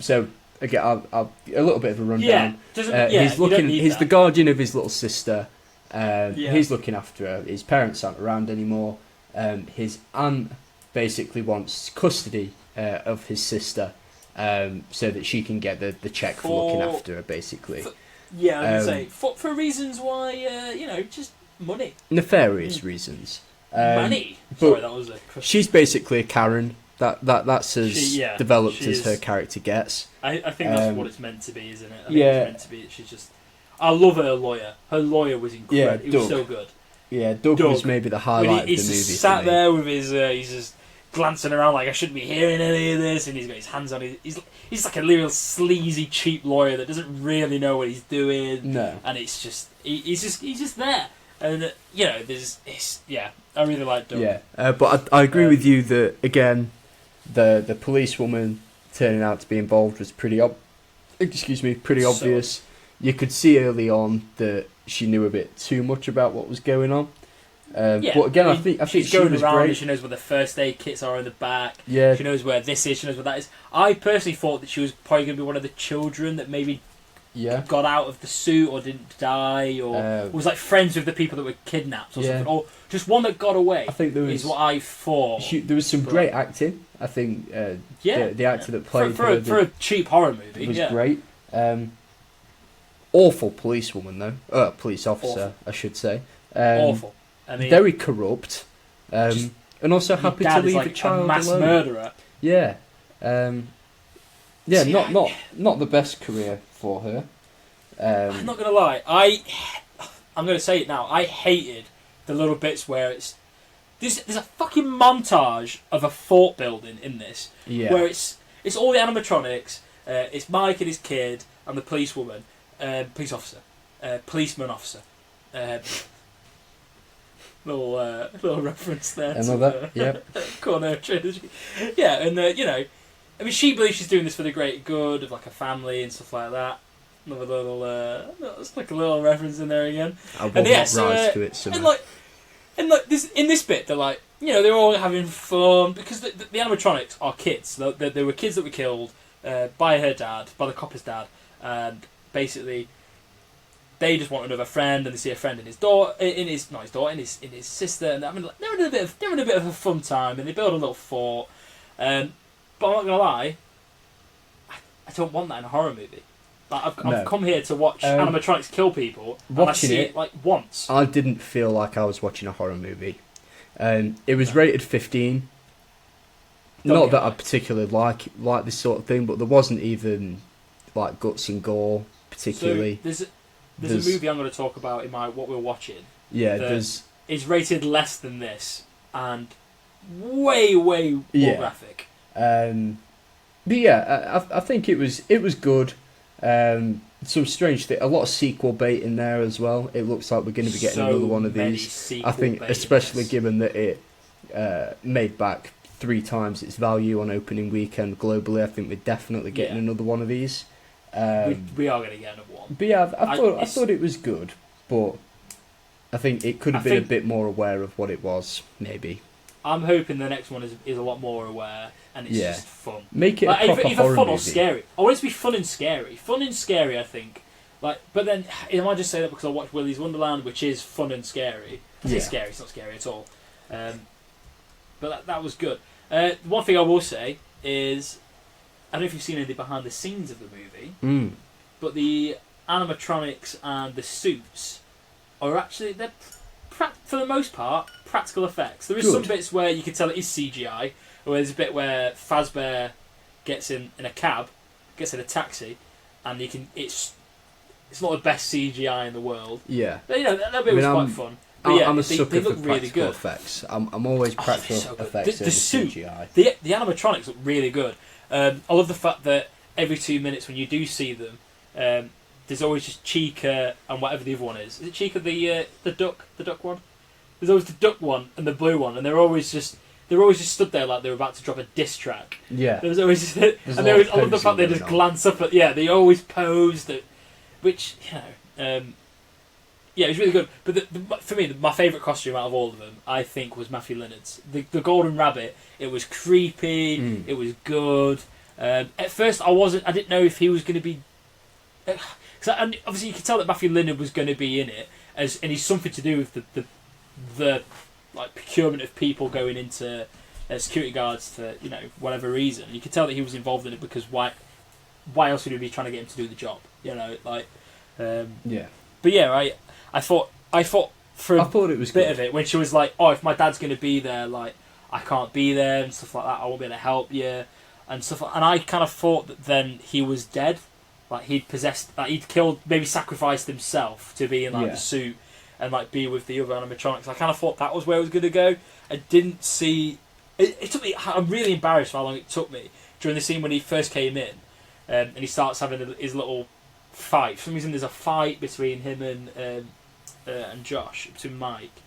So again, I'll a little bit of a rundown. He's the guardian of his little sister. He's looking after her. His parents aren't around anymore. His aunt basically wants custody of his sister, so that she can get the check for looking after her, basically. I would say for reasons why just money. Nefarious reasons. Manny. Sorry, that was a... She's basically a Karen. That's as developed as her character gets. I think that's what it's meant to be, isn't it? I think it's meant to be. She's just... I love her lawyer. Her lawyer was incredible. He was so good. Yeah, Doug was maybe the highlight of the movie. He's just sat there with his... he's just glancing around like, I shouldn't be hearing any of this, and he's got his hands on his... He's like a little sleazy, cheap lawyer that doesn't really know what he's doing. No. And it's just... He's just there. And, I really like Doug. Yeah, but I agree with you that, again, the policewoman turning out to be involved was pretty obvious. You could see early on that she knew a bit too much about what was going on. But again, I think she's she going was around great. and she knows where the first aid kits are in the back. Yeah. She knows where this is, she knows where that is. I personally thought that she was probably going to be one of the children that maybe got out of the suit or didn't die or was like friends with the people that were kidnapped or something. Or just one that got away. I think there was, is what I thought. There was some great acting. I think the actor that played for a cheap horror movie was great. Awful policewoman though. Police officer, awful. I should say. Awful. I mean, very corrupt. And also happy to leave a child a mass alone. murderer. Yeah. Not the best career for her. I'm not gonna lie. I'm gonna say it now. I hated the little bits where there's a fucking montage of a fort building in this, where it's all the animatronics. It's Mike and his kid and the policewoman, police officer, policeman officer. Little reference there. Corner trilogy. Yeah, and I mean, she believes she's doing this for the great good of like a family and stuff like that. Another little, it's like a little reference in there again. I will not rise to it somehow. And this in this bit, they're like, they're all having fun because the animatronics are kids. They were kids that were killed by the copper's dad, and basically they just want another friend, and they see a friend in his sister, and I mean, they're having a bit of a fun time, and they build a little fort. But I'm not gonna lie, I don't want that in a horror movie. Like, I've come here to watch animatronics kill people, and I see it like once. I didn't feel like I was watching a horror movie. It was rated 15. Not that I particularly like this sort of thing, but there wasn't even like guts and gore particularly. So there's a movie I'm going to talk about in what we're watching. Yeah, is rated less than this and way more graphic. But yeah, I think it was good. Some strange thing, a lot of sequel bait in there as well. It looks like we're going to be getting another one of these. I think, especially given that it made back 3 times its value on opening weekend globally. I think we're definitely getting another one of these. We are going to get another one. But yeah, I thought it was good, but I think it could have been a bit more aware of what it was. Maybe. I'm hoping the next one is a lot more aware. And it's just fun. Make it a proper either horror fun movie. or scary. I want it to be fun and scary. Fun and scary, I think. But then, I might just say that because I watched Willy's Wonderland, which is fun and scary. It's scary, it's not scary at all. But that was good. One thing I will say is, I don't know if you've seen any behind the scenes of the movie, but the animatronics and the suits are actually, they're for the most part, practical effects. There is some bits where you can tell it is CGI. Or there's a bit where Fazbear gets in a cab, gets in a taxi, and it's not the best CGI in the world. Yeah, but, that bit was quite fun. But I'm a sucker for look really good. Effects. I'm always practical effects. The suit, CGI. The animatronics look really good. I love the fact that every 2 minutes when you do see them, there's always just Chica and whatever the other one is. Is it Chica the duck one? There's always the duck one and the blue one, and they're always just stood there like they were about to drop a diss track. Yeah. There was always I love the fact they just glance up at they always posed at, which it was really good. But for me, my favourite costume out of all of them, I think, was Matthew Lillard's. The Golden Rabbit. It was creepy. It was good. At first, I didn't know if he was going to be. And obviously, you could tell that Matthew Lillard was going to be in it, and he's something to do with the like procurement of people going into security guards for whatever reason. You could tell that he was involved in it because why else would he be trying to get him to do the job? But yeah, I thought for I thought it was a bit good. of it when she was like, "Oh, if my dad's going to be there, like I can't be there and stuff like that. I won't be able to help you and stuff." And I kind of thought that then he was dead, like he'd possessed, like he'd killed, maybe sacrificed himself to be in like the suit and like be with the other animatronics. I kind of thought that was where it was going to go. I didn't see. It took me. I'm really embarrassed for how long it took me during the scene when he first came in, and he starts having his little fight. For some reason, there's a fight between him and Josh, between Mike,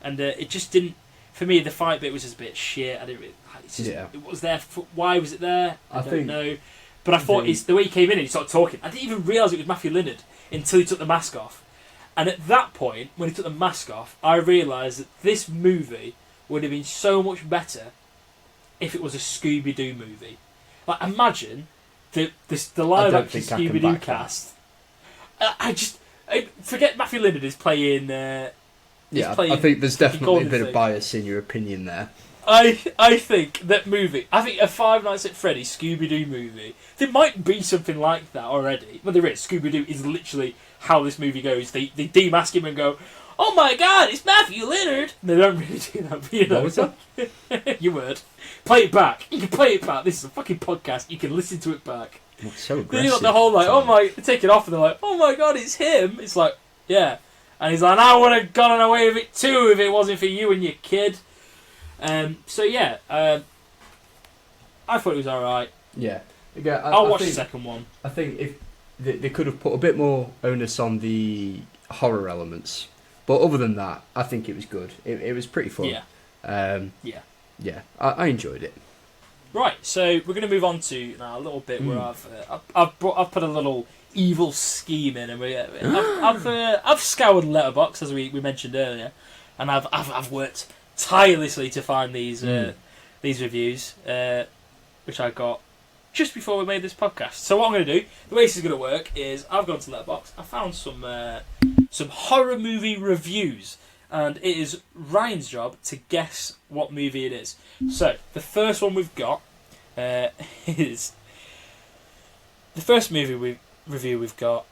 and it just didn't. For me, the fight bit was just a bit shit. I didn't really. It's just, It was there. Why was it there? I don't know. But I thought the way he came in and he started talking. I didn't even realise it was Matthew Lillard until he took the mask off. And at that point, when he took the mask off, I realised that this movie would have been so much better if it was a Scooby-Doo movie. Like, imagine the live-action Scooby-Doo cast. I forget Matthew Lillard is playing... I think there's definitely a bit of bias in your opinion there. I think that movie, I think a Five Nights at Freddy's Scooby-Doo movie, there might be something like that already. Well, there is. Scooby-Doo is literally how this movie goes. They demask him and go, "Oh my god, it's Matthew Lillard!" They don't really do that, but you know. What was that? You would. Play it back. You can play it back. This is a fucking podcast. You can listen to it back. What's so aggressive? Then you got the whole like, "Oh my," they take it off and they're like, "Oh my god, it's him." It's like, yeah. And he's like, "I would have gotten away with it too if it wasn't for you and your kid." So yeah, I thought it was alright. Yeah. Again, I'll watch the second one. I think if they could have put a bit more onus on the horror elements, but other than that, I think it was good. It was pretty fun. Yeah. Yeah. I enjoyed it. Right. So we're going to move on to now a little bit where I've put a little evil scheme in, and I've scoured Letterboxd as we mentioned earlier, and I've worked tirelessly to find these reviews, which I got just before we made this podcast. So what I'm going to do, the way this is going to work, is I've gone to Letterboxd. I found some horror movie reviews, and it is Ryan's job to guess what movie it is. So the first one we've got is the first movie review we've got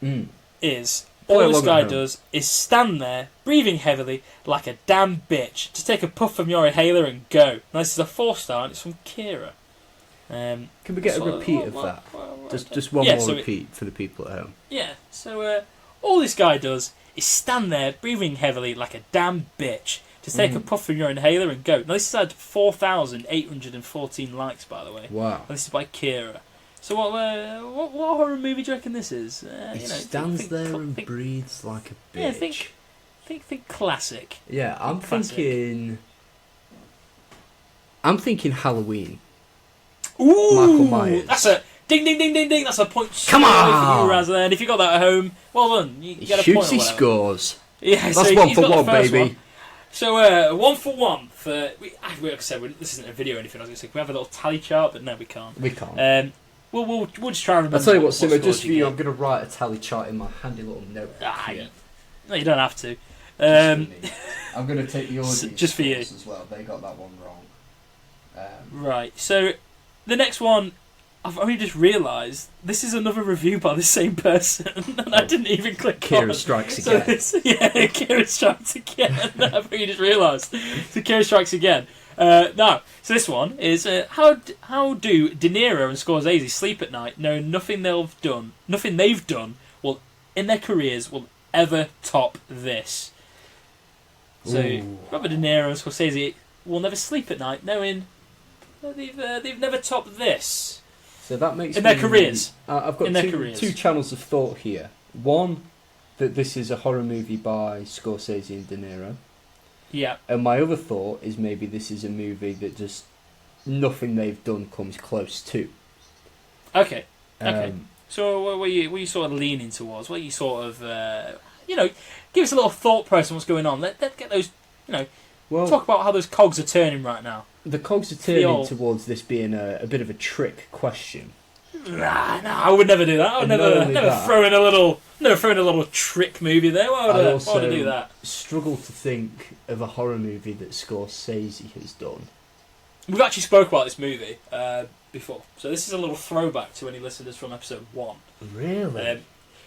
is. All this guy does is stand there, breathing heavily, like a damn bitch, to take a puff from your inhaler and go. Now, this is a 4-star, and it's from Kira. Can we get a repeat of that? Just one more repeat for the people at home. Yeah, so all this guy does is stand there, breathing heavily, like a damn bitch, to take a puff from your inhaler and go. Now, this has had 4,814 likes, by the way. Wow. And this is by Kira. So what horror movie do you reckon this is? He stands there and breathes like a bitch. Yeah, think classic. Yeah, I'm thinking Halloween. Ooh, Michael Myers. That's a ding ding ding ding ding. That's a point. Come on, for you, Raz. And if you got that at home, well done. You get a point. Shoots, he scores. Yeah, that's so 1 for 1, baby. One. So 1 for 1 for. Like I said, this isn't a video or anything. I was going to say, can we have a little tally chart? But no, we can't. We can't. We'll just try and remember. I'll tell you what, Simmer, just for you, I'm going to write a tally chart in my handy little notebook. No, you don't have to. I'm going to take the audience just for you as well. They got that one wrong. Right. So the next one, I've only just realised this is another review by the same person, and I didn't even click on. Kira strikes again. Kira strikes again. I've only just realised. So Kira strikes again. So this one is how do De Niro and Scorsese sleep at night knowing nothing they've done will in their careers will ever top this. So Robert De Niro and Scorsese will never sleep at night knowing that they've never topped this. So that makes their careers. I've got two channels of thought here. One, that this is a horror movie by Scorsese and De Niro. Yeah. And my other thought is maybe this is a movie that just nothing they've done comes close to. Okay. So what were you sort of leaning towards? What are you sort of, give us a little thought process on what's going on. Let's get those, talk about how those cogs are turning right now. The cogs are turning towards this being a bit of a trick question. Nah, I would never do that. I would never throw in a little trick movie there. Why would I do that? Struggle to think of a horror movie that Scorsese has done. We've actually spoke about this movie before, so this is a little throwback to any listeners from episode 1. Really?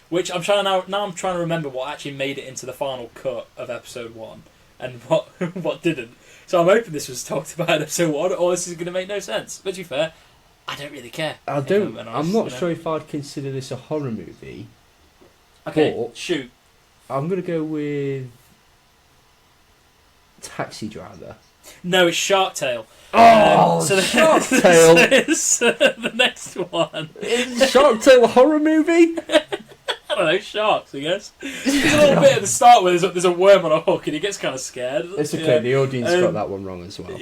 which I'm trying now. I'm trying to remember what actually made it into the final cut of episode 1 and what what didn't. So I'm hoping this was talked about in episode 1, or this is going to make no sense. But to be fair, I don't really care. I'm not sure if I'd consider this a horror movie. Okay, shoot. I'm going to go with Taxi Driver. No, it's Shark Tale. Oh, Shark Tale! The next one. Is Shark Tale a horror movie? I don't know, sharks, I guess. There's a little bit at the start where there's a worm on a hook and he gets kind of scared. It's okay, the audience got that one wrong as well.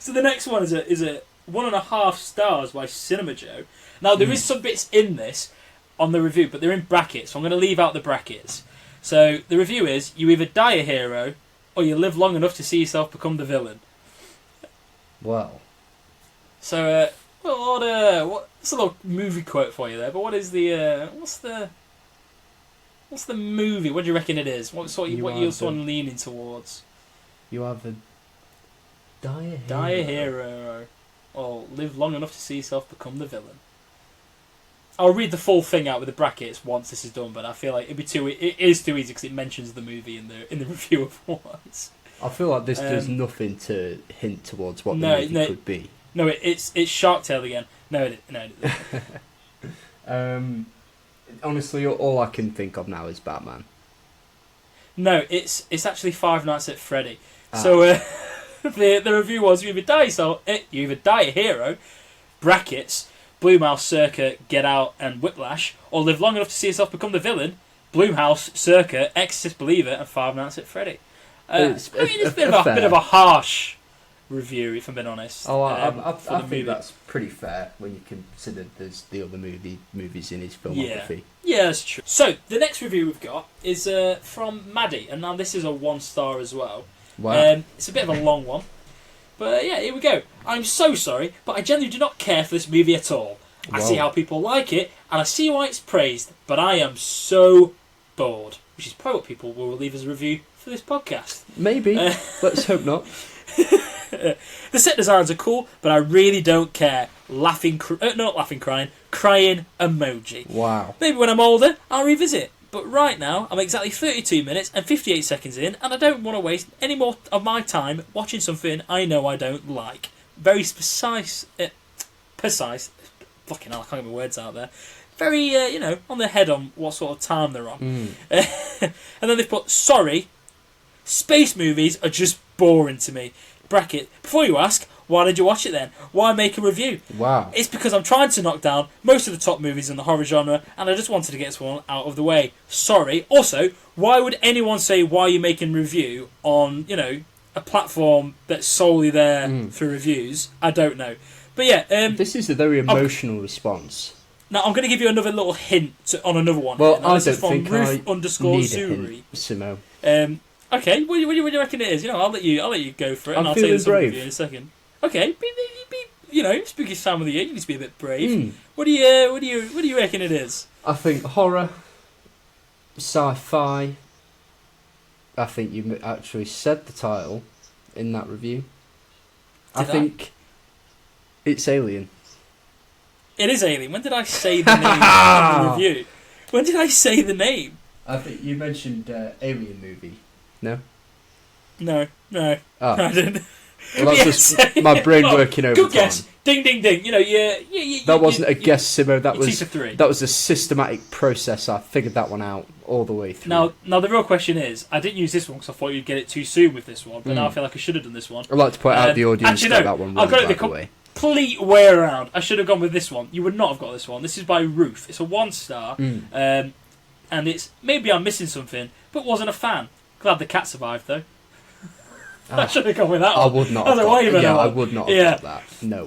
So the next one is a 1.5 stars by Cinema Joe. Now, there is some bits in this on the review, but they're in brackets, so I'm going to leave out the brackets. So the review is, you either die a hero, or you live long enough to see yourself become the villain. Wow. So, it's a little movie quote for you there, but what is the, what's the movie? What do you reckon it is? What you're sort of leaning towards? You either die a hero, or live long enough to see yourself become the villain. I'll read the full thing out with the brackets once this is done, but I feel like it is too easy because it mentions the movie in the review of once. I feel like this does nothing to hint towards what the movie could be. No, it's Shark Tale again. No. Honestly, all I can think of now is Batman. No, it's actually Five Nights at Freddy. So the review was, you either die a hero, brackets, Blumhouse circa Get Out and Whiplash, or live long enough to see yourself become the villain, Blumhouse circa Exorcist Believer and Five Nights at Freddy. It's a bit of a harsh review, if I'm being honest. I think that's pretty fair when you consider there's the other movies in his filmography. Yeah, that's true. So the next review we've got is from Maddie, and now this is a 1 star as well. Wow. It's a bit of a long one. But yeah, here we go. I'm so sorry, but I genuinely do not care for this movie at all. I see how people like it, and I see why it's praised, but I am so bored. Which is probably what people will leave as a review for this podcast. Maybe. Let's hope not. The set designs are cool, but I really don't care. Crying emoji. Wow. Maybe when I'm older, I'll revisit. But right now, I'm exactly 32 minutes and 58 seconds in, and I don't want to waste any more of my time watching something I know I don't like. Very precise. Fucking hell, I can't get my words out there. Very, on the head on what sort of time they're on. And then they've put, sorry, space movies are just boring to me. Bracket, before you ask, why did you watch it then? Why make a review? Wow. It's because I'm trying to knock down most of the top movies in the horror genre, and I just wanted to get this one out of the way. Sorry. Also, why would anyone say why you're making a review on, a platform that's solely there for reviews? I don't know. But yeah. This is a very emotional response. Now, I'm going to give you another little hint on another one. Well, I don't think Ruth I need a hint, Simo. Okay, what do you reckon it is? I'll let you go for it, and I'll tell you the review in a second. Okay, be spooky time of the year. You need to be a bit brave. What do you reckon it is? I think horror, sci-fi. I think you actually said the title in that review. I think it's Alien. It is Alien. When did I say the name of the review? When did I say the name? I think you mentioned Alien movie. No? No. Oh. I didn't. Well, that's just my brain working overtime. Good guess. Ding, ding, ding. That wasn't a guess, Simo. That was a systematic process. I figured that one out all the way through. Now the real question is, I didn't use this one because I thought you'd get it too soon with this one, but now I feel like I should have done this one. I'd like to point out the audience got that one wrong, I got it by the way. Complete way around. I should have gone with this one. You would not have got this one. This is by Ruth. It's a 1 star, and it's maybe I'm missing something, but wasn't a fan. Glad the cat survived though. I should have gone with that one. I would not. I would not have got that. No.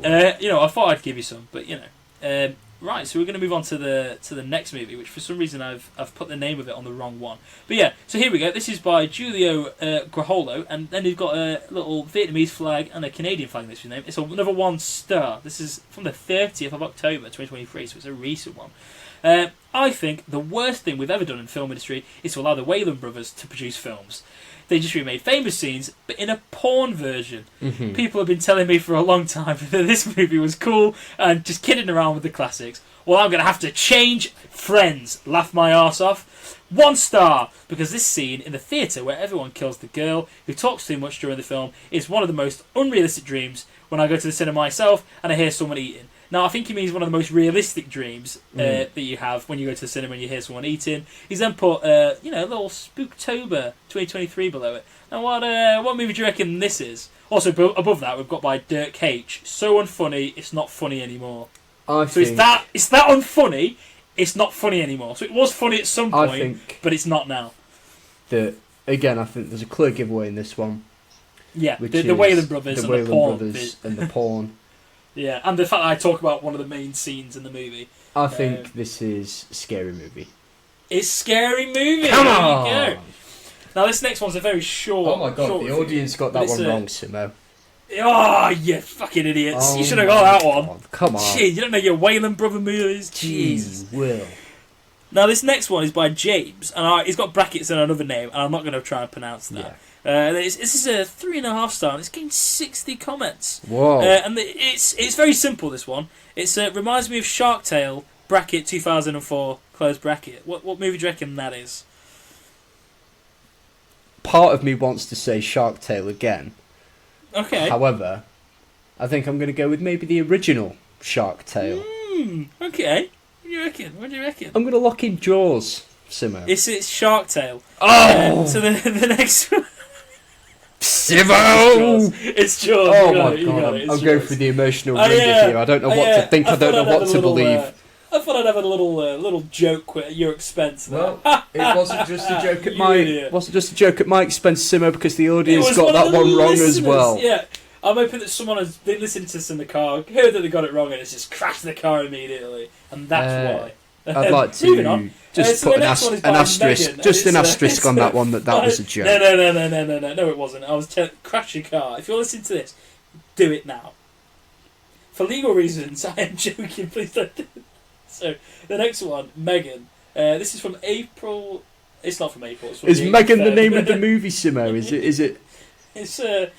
I thought I'd give you some, but right. So we're going to move on to the next movie, which for some reason I've put the name of it on the wrong one. But yeah, so here we go. This is by Giulio Grajolo, and then you've got a little Vietnamese flag and a Canadian flag next to his name. It's another 1 star. This is from the 30th of October 2023, so it's a recent one. I think the worst thing we've ever done in the film industry is to allow the Wayland brothers to produce films. They just remade famous scenes, but in a porn version. People have been telling me for a long time that this movie was cool and just kidding around with the classics. well, I'm going to have to change Friends. Laugh my arse off. 1 star, because this scene in the theatre where everyone kills the girl who talks too much during the film is one of the most unrealistic dreams when I go to the cinema myself and I hear someone eating. Now, I think he means one of the most realistic dreams that you have when you go to the cinema and you hear someone eating. He's then put, a little Spooktober 2023 below it. Now, what movie do you reckon this is? Also, above that, we've got by Dirk H. So unfunny, it's not funny anymore. It's that unfunny, it's not funny anymore. So it was funny at some point, but it's not now. Again, I think there's a clear giveaway in this one. Yeah, the Wayland Brothers and the porn. And the porn. Yeah, and the fact that I talk about one of the main scenes in the movie. I think this is a scary movie. It's Scary Movie. Come on! There you go. Now, this next one's a very short... Oh my god, the audience got that one wrong, Simo. Oh, you fucking idiots. You should have got that one. Come on. Jeez, you don't know your Wayland Brother movies? Jeez. Will. Now, this next one is by James, and he's got brackets and another name, and I'm not going to try and pronounce that. Yeah. This is a 3.5 star, and it's gained 60 comments. Whoa. And it's very simple, this one. It reminds me of Shark Tale, bracket 2004, close bracket. What movie do you reckon that is? Part of me wants to say Shark Tale again. Okay. However, I think I'm going to go with maybe the original Shark Tale. Okay. What do you reckon? I'm going to lock in Jaws, Simo. It's Shark Tale. Oh! So the next one... Simo! It's Jaws. Oh my god, I'm going through the emotional ring here. I don't know what to think, I don't know what to believe. I thought I'd have a little joke at your expense. Well, it wasn't just a joke at my expense, Simo, because the audience got that one wrong as well. Yeah, I'm hoping that someone has been listening to this in the car, heard that they got it wrong, and it's just crashed the car immediately, and that's why. I'd like to just put an asterisk on that one. That was a joke. No, it wasn't. I was crash your car. If you're listening to this, do it now. For legal reasons, I am joking. Please don't do it. So the next one, Megan. This is from April. It's not from April. It's from is Megan the name of the movie, Simo? Is it? It's hey,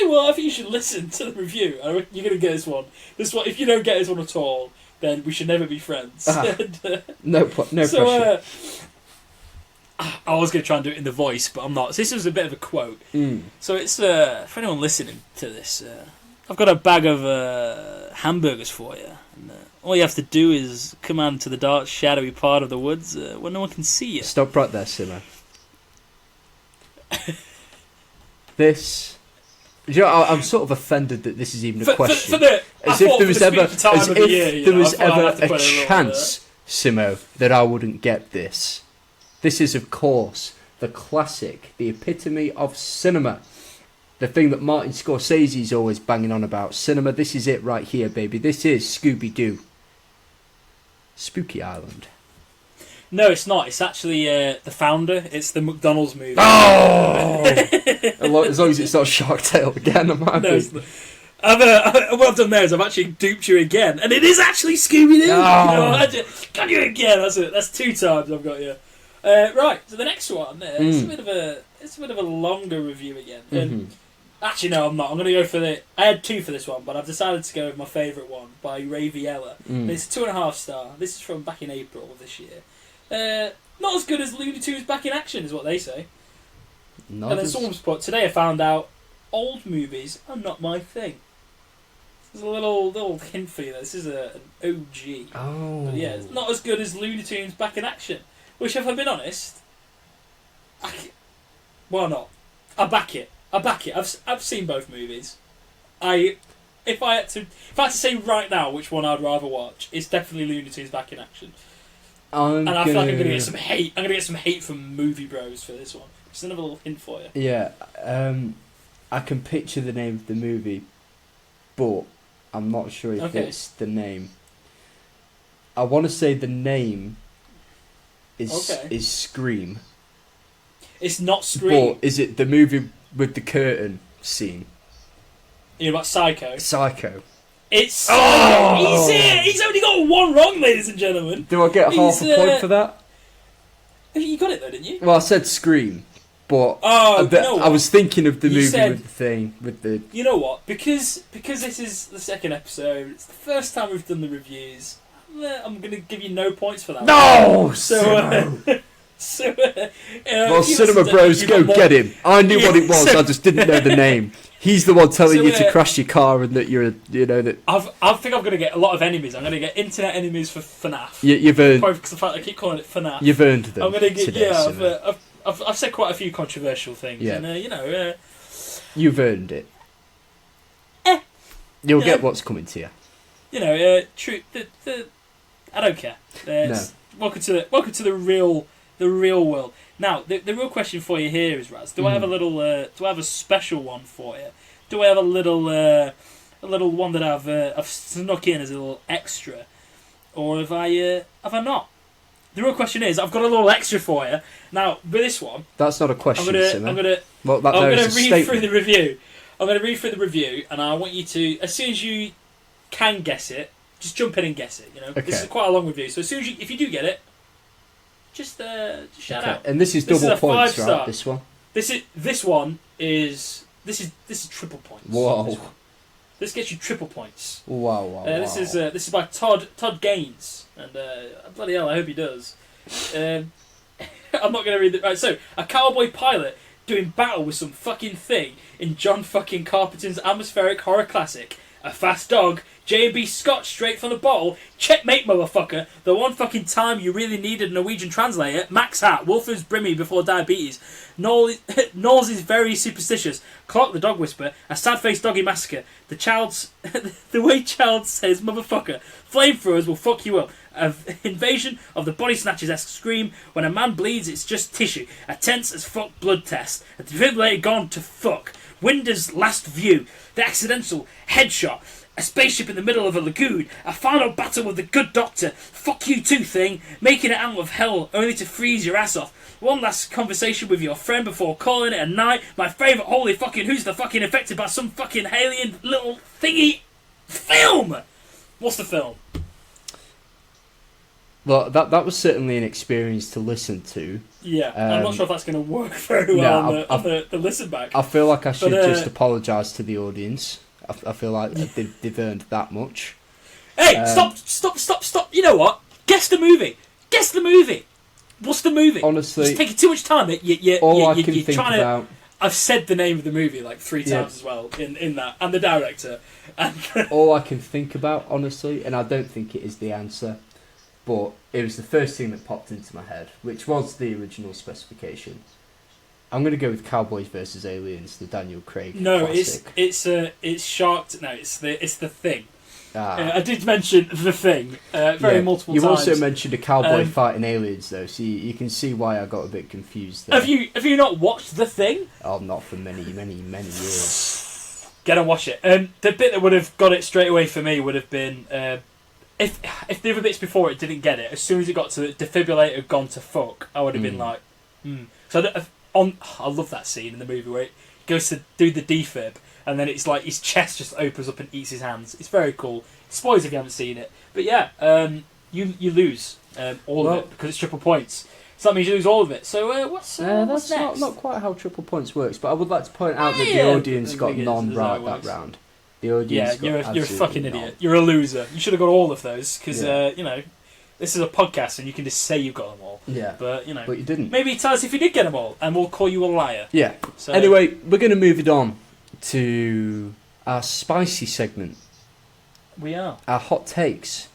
well, I think you should listen to the review. You're gonna get this one. If you don't get this one at all, then we should never be friends. No pressure. I was going to try and do it in the voice, but I'm not. So this was a bit of a quote. So it's for anyone listening to this. I've got a bag of hamburgers for you. And, all you have to do is come out into the dark, shadowy part of the woods where no one can see you. Stop right there, Simo. This... I'm sort of offended that this is even a question. As if there was ever a chance, Simo, that I wouldn't get this. This is, of course, the classic, the epitome of cinema. The thing that Martin Scorsese's always banging on about. Cinema, this is it right here, baby. This is Scooby-Doo. Spooky Island. No, it's not. It's actually The Founder. It's the McDonald's movie. Oh! As long as it's not Shark Tale again, I'm happy. No, it's not. What I've done there is I've actually duped you again, and it is actually Scooby-Doo. Oh. Got you again. That's it. That's 2 times I've got you. Right. So the next one, it's a bit of a longer review again. Actually, no, I'm not. I'm going to go for I had 2 for this one, but I've decided to go with my favourite one by Ray Viella. It's 2.5 star. This is from back in April of this year. Not as good as Looney Tunes Back in Action, is what they say. And then someone's put, today I found out old movies are not my thing. There's a little hint for you. This is an OG. Oh. But yeah, it's not as good as Looney Tunes Back in Action. Which, if I've been honest, why not? I back it. I've seen both movies. If I had to say right now which one I'd rather watch, it's definitely Looney Tunes Back in Action. And I feel like I'm going to get some hate. I'm going to get some hate from movie bros for this one. Just another little hint for you. Yeah, I can picture the name of the movie, but I'm not sure if it's the name. I want to say the name is Scream. It's not Scream. But is it the movie with the curtain scene? You know about Psycho? Psycho. It's Psycho. He's only got 1 wrong, ladies and gentlemen. Do I get half a point for that? You got it though, didn't you? Well, I said Scream, but I was thinking of the movie with the thing with the. You know what? Because this is the second episode. It's the first time we've done the reviews. I'm going to give you no points for that. No! Well, Cinema Bros, go get him. I knew what it was, I just didn't know the name. He's the one telling you to crash your car and that you're, that... I think I'm going to get a lot of enemies. I'm going to get internet enemies for FNAF. You've earned... Probably because of the fact I keep calling it FNAF. You've earned them. I'm going to get... Today, I've said quite a few controversial things. Yeah. And, you've earned it. You'll get what's coming to you. True. I don't care. No. Welcome to the real world. Now, the real question for you here is, Raz, do I have a little? Do I have a special one for you? Do I have a little one that I've snuck in as a little extra, or have I not? The real question is, I've got a little extra for you. Now, with this one, that's not a question. I'm gonna read through the review. I'm gonna read through the review, and I want you to, as soon as you can guess it, just jump in and guess it. Okay. This is quite a long review, so as soon as if you do get it, just shout out. And this is double points, right? This one. This is triple points. Whoa. This gets you triple points. Wow. This is by Todd Gaines, and bloody hell, I hope he does. I'm not going to read it. Right, so a cowboy pilot doing battle with some fucking thing in John fucking Carpenter's atmospheric horror classic. A fast dog, J&B Scott straight from the bottle, checkmate motherfucker, the one fucking time you really needed a Norwegian translator, Max Hat, Wolfers Brimmy before diabetes, Knowles is very superstitious, Clark the dog whisperer, a sad-faced doggy massacre, the way Child says motherfucker, flamethrowers will fuck you up, an invasion of the body snatchers-esque scream, when a man bleeds it's just tissue, a tense as fuck blood test, a defibrillator gone to fuck, Winder's last view, the accidental headshot, a spaceship in the middle of a lagoon, a final battle with the good doctor, fuck you too thing, making it out of hell only to freeze your ass off, one last conversation with your friend before calling it a night, my favourite holy fucking who's the fucking affected by some fucking alien little thingy film! What's the film? Well, that was certainly an experience to listen to. Yeah, I'm not sure if that's going to work very well on the listen back. I feel like I should just apologise to the audience. I feel like they've earned that much. Hey, stop! You know what? Guess the movie. What's the movie? Honestly, it's taking too much time. You're think trying about... I've said the name of the movie like 3 times as well in that, and the director. And all I can think about, honestly, and I don't think it is the answer, but it was the first thing that popped into my head, which was the original specification. I'm going to go with Cowboys versus Aliens, the Daniel Craig classic. It's Shark. No, it's the Thing. I did mention the Thing multiple times. You also mentioned a cowboy fighting aliens, though, so you can see why I got a bit confused there. Have you not watched the Thing? Oh, not for many years. Get and watch it. The bit that would have got it straight away for me would have been if the other bits before it didn't get it. As soon as it got to the defibrillator gone to fuck, I would have been like, So I love that scene in the movie where it goes to do the defib, and then it's like his chest just opens up and eats his hands. It's very cool. Spoilers if you haven't seen it. But yeah, you lose all of it because it's triple points. So that means you lose all of it. So what's that's next? not quite how triple points works. But I would like to point out that the audience got none right that round. The audience you're a fucking idiot. You're a loser. You should have got all of those because this is a podcast and you can just say you got them all. Yeah. But but you didn't. Maybe tell us if you did get them all, and we'll call you a liar. Yeah. So anyway, we're going to move it on to our spicy segment. We are. Our hot takes.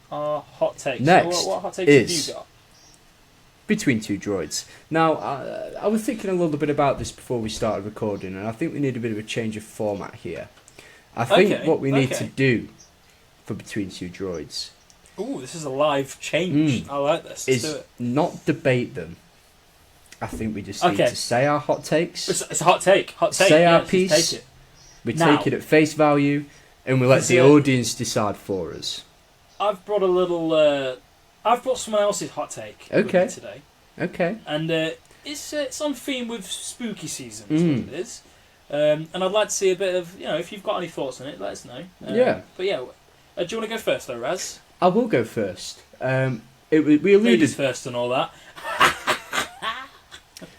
Our hot takes. Next, so what hot takes have you got? Between Two Droids. Now, I was thinking a little bit about this before we started recording, and I think we need a bit of a change of format here. I think what we need to do for Between Two Droids... Ooh, this is a live change. I like this. Let's do it. Not debate them. I think we just need to say our hot takes. It's a hot take. Say our piece. Take it. We take it at face value, and we let the audience decide for us. I've brought a little... I've brought someone else's hot take with me today. Okay. And it's on theme with spooky season, is what it is. And I'd like to see a bit of, if you've got any thoughts on it, let us know. But yeah, do you want to go first though, Raz? I will go first. We alluded... Ladies first and all that.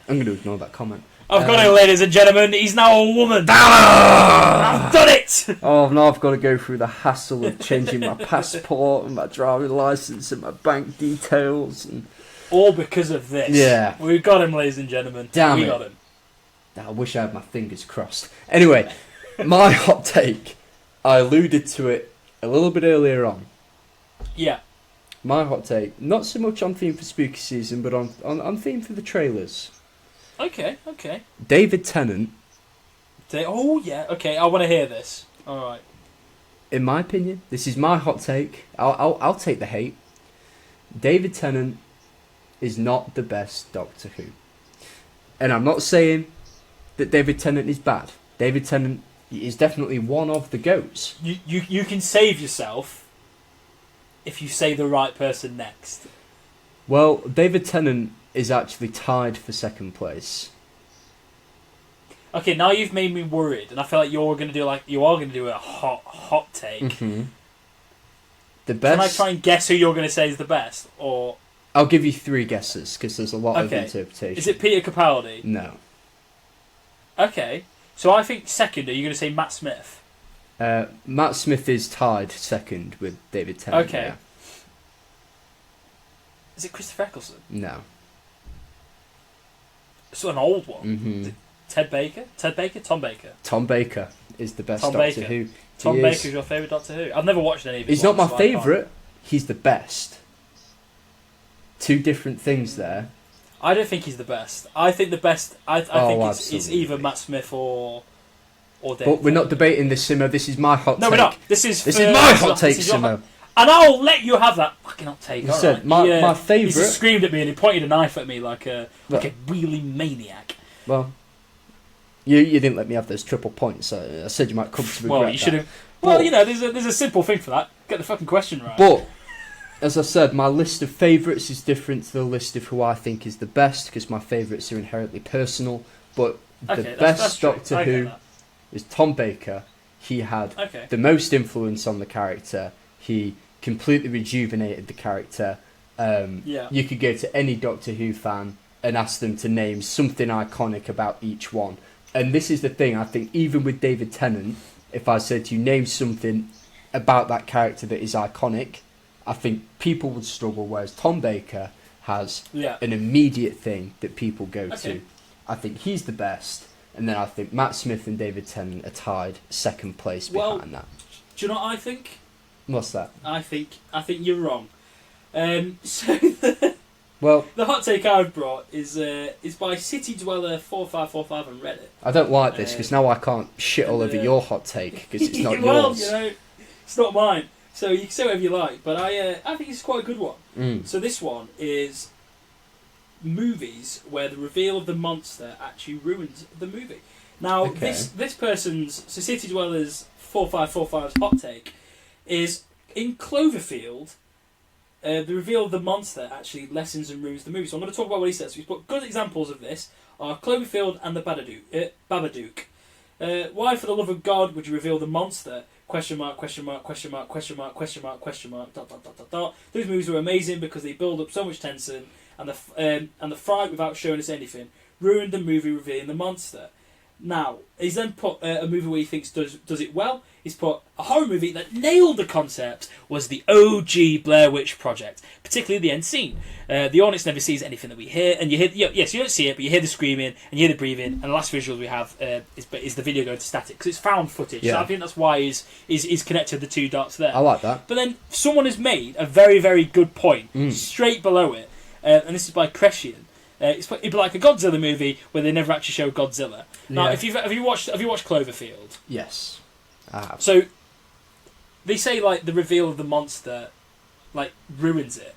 I'm going to ignore that comment. I've got it, ladies and gentlemen. He's now a woman. I've done it. Oh, now I've got to go through the hassle of changing my passport and my driving license and my bank details. And all because of this. Yeah. We've got him, ladies and gentlemen. We got him. I wish I had my fingers crossed. Anyway, my hot take. I alluded to it a little bit earlier on. Yeah. My hot take, not so much on theme for spooky season, but on theme for the trailers. Okay. David Tennant. Oh yeah. Okay, I want to hear this. All right. In my opinion, this is my hot take. I'll take the hate. David Tennant is not the best Doctor Who, and I'm not saying that David Tennant is bad. David Tennant is definitely one of the goats. You can save yourself if you say the right person next. Well, David Tennant is actually tied for second place. Okay, now you've made me worried, and I feel like you are going to do a hot take. Mm-hmm. The best. Can I try and guess who you're going to say is the best, or I'll give you 3 guesses because there's a lot of interpretation. Is it Peter Capaldi? No. Okay, so I think second. Are you going to say Matt Smith? Matt Smith is tied second with David Tennant. Okay. Yeah. Is it Christopher Eccleston? No. It's an old one. Mm-hmm. Is it Ted Baker? Tom Baker. Tom Baker is the best Tom Doctor Baker. Who. Tom Baker is your favourite Doctor Who? I've never watched any of his He's not my so favourite. He's the best. 2 different things there. I don't think he's the best. I think the best. I think it's either Matt Smith or David. But we're not debating this, Simo. This is my hot take. No, we're not. This is my hot take, Simo. And I'll let you have that fucking hot take. I said, my favourite. He screamed at me and he pointed a knife at me like a wheeling maniac. Well, you didn't let me have those triple points, so I said you might come to regret. Well, you should have. Well, you know, there's a simple thing for that. Get the fucking question right. But as I said, my list of favourites is different to the list of who I think is the best because my favourites are inherently personal. But the best Doctor Who is Tom Baker. He had the most influence on the character. He completely rejuvenated the character. You could go to any Doctor Who fan and ask them to name something iconic about each one. And this is the thing, I think, even with David Tennant, if I said to you, name something about that character that is iconic, I think people would struggle, whereas Tom Baker has an immediate thing that people go to. I think he's the best, and then I think Matt Smith and David Tennant are tied second place behind that. Do you know what I think? What's that? I think you're wrong. Well, the hot take I've brought is by City Dweller 4545 on Reddit. I don't like this because now I can't shit all over your hot take because it's not well, yours. You know, it's not mine. So you can say whatever you like, but I think it's quite a good one. So this one is movies where the reveal of the monster actually ruins the movie. Now this person's City Dwellers 4545's hot take is in Cloverfield. The reveal of the monster actually lessens and ruins the movie. So I'm going to talk about what he says. So he's put good examples of this are Cloverfield and the Babadook. Why, for the love of God, would you reveal the monster? Question mark, question mark, question mark, question mark, question mark, question mark, ... Those movies were amazing because they build up so much tension, and the fright without showing us anything ruined the movie revealing the monster. Now, he's then put a movie where he thinks does it well. He's put a horror movie that nailed the concept was the OG Blair Witch Project, particularly the end scene. The audience never sees anything that we hear, and you hear yes, you don't see it, but you hear the screaming and you hear the breathing, and the last visuals we have is the video going to static because it's found footage. Yeah. So I think that's why he's connected the 2 dots there. I like that. But then someone has made a very, very good point straight below it, and this is by Crescian. It'd be like a Godzilla movie where they never actually show Godzilla. Now, have you watched Cloverfield? Yes, I have. So they say like the reveal of the monster like ruins it,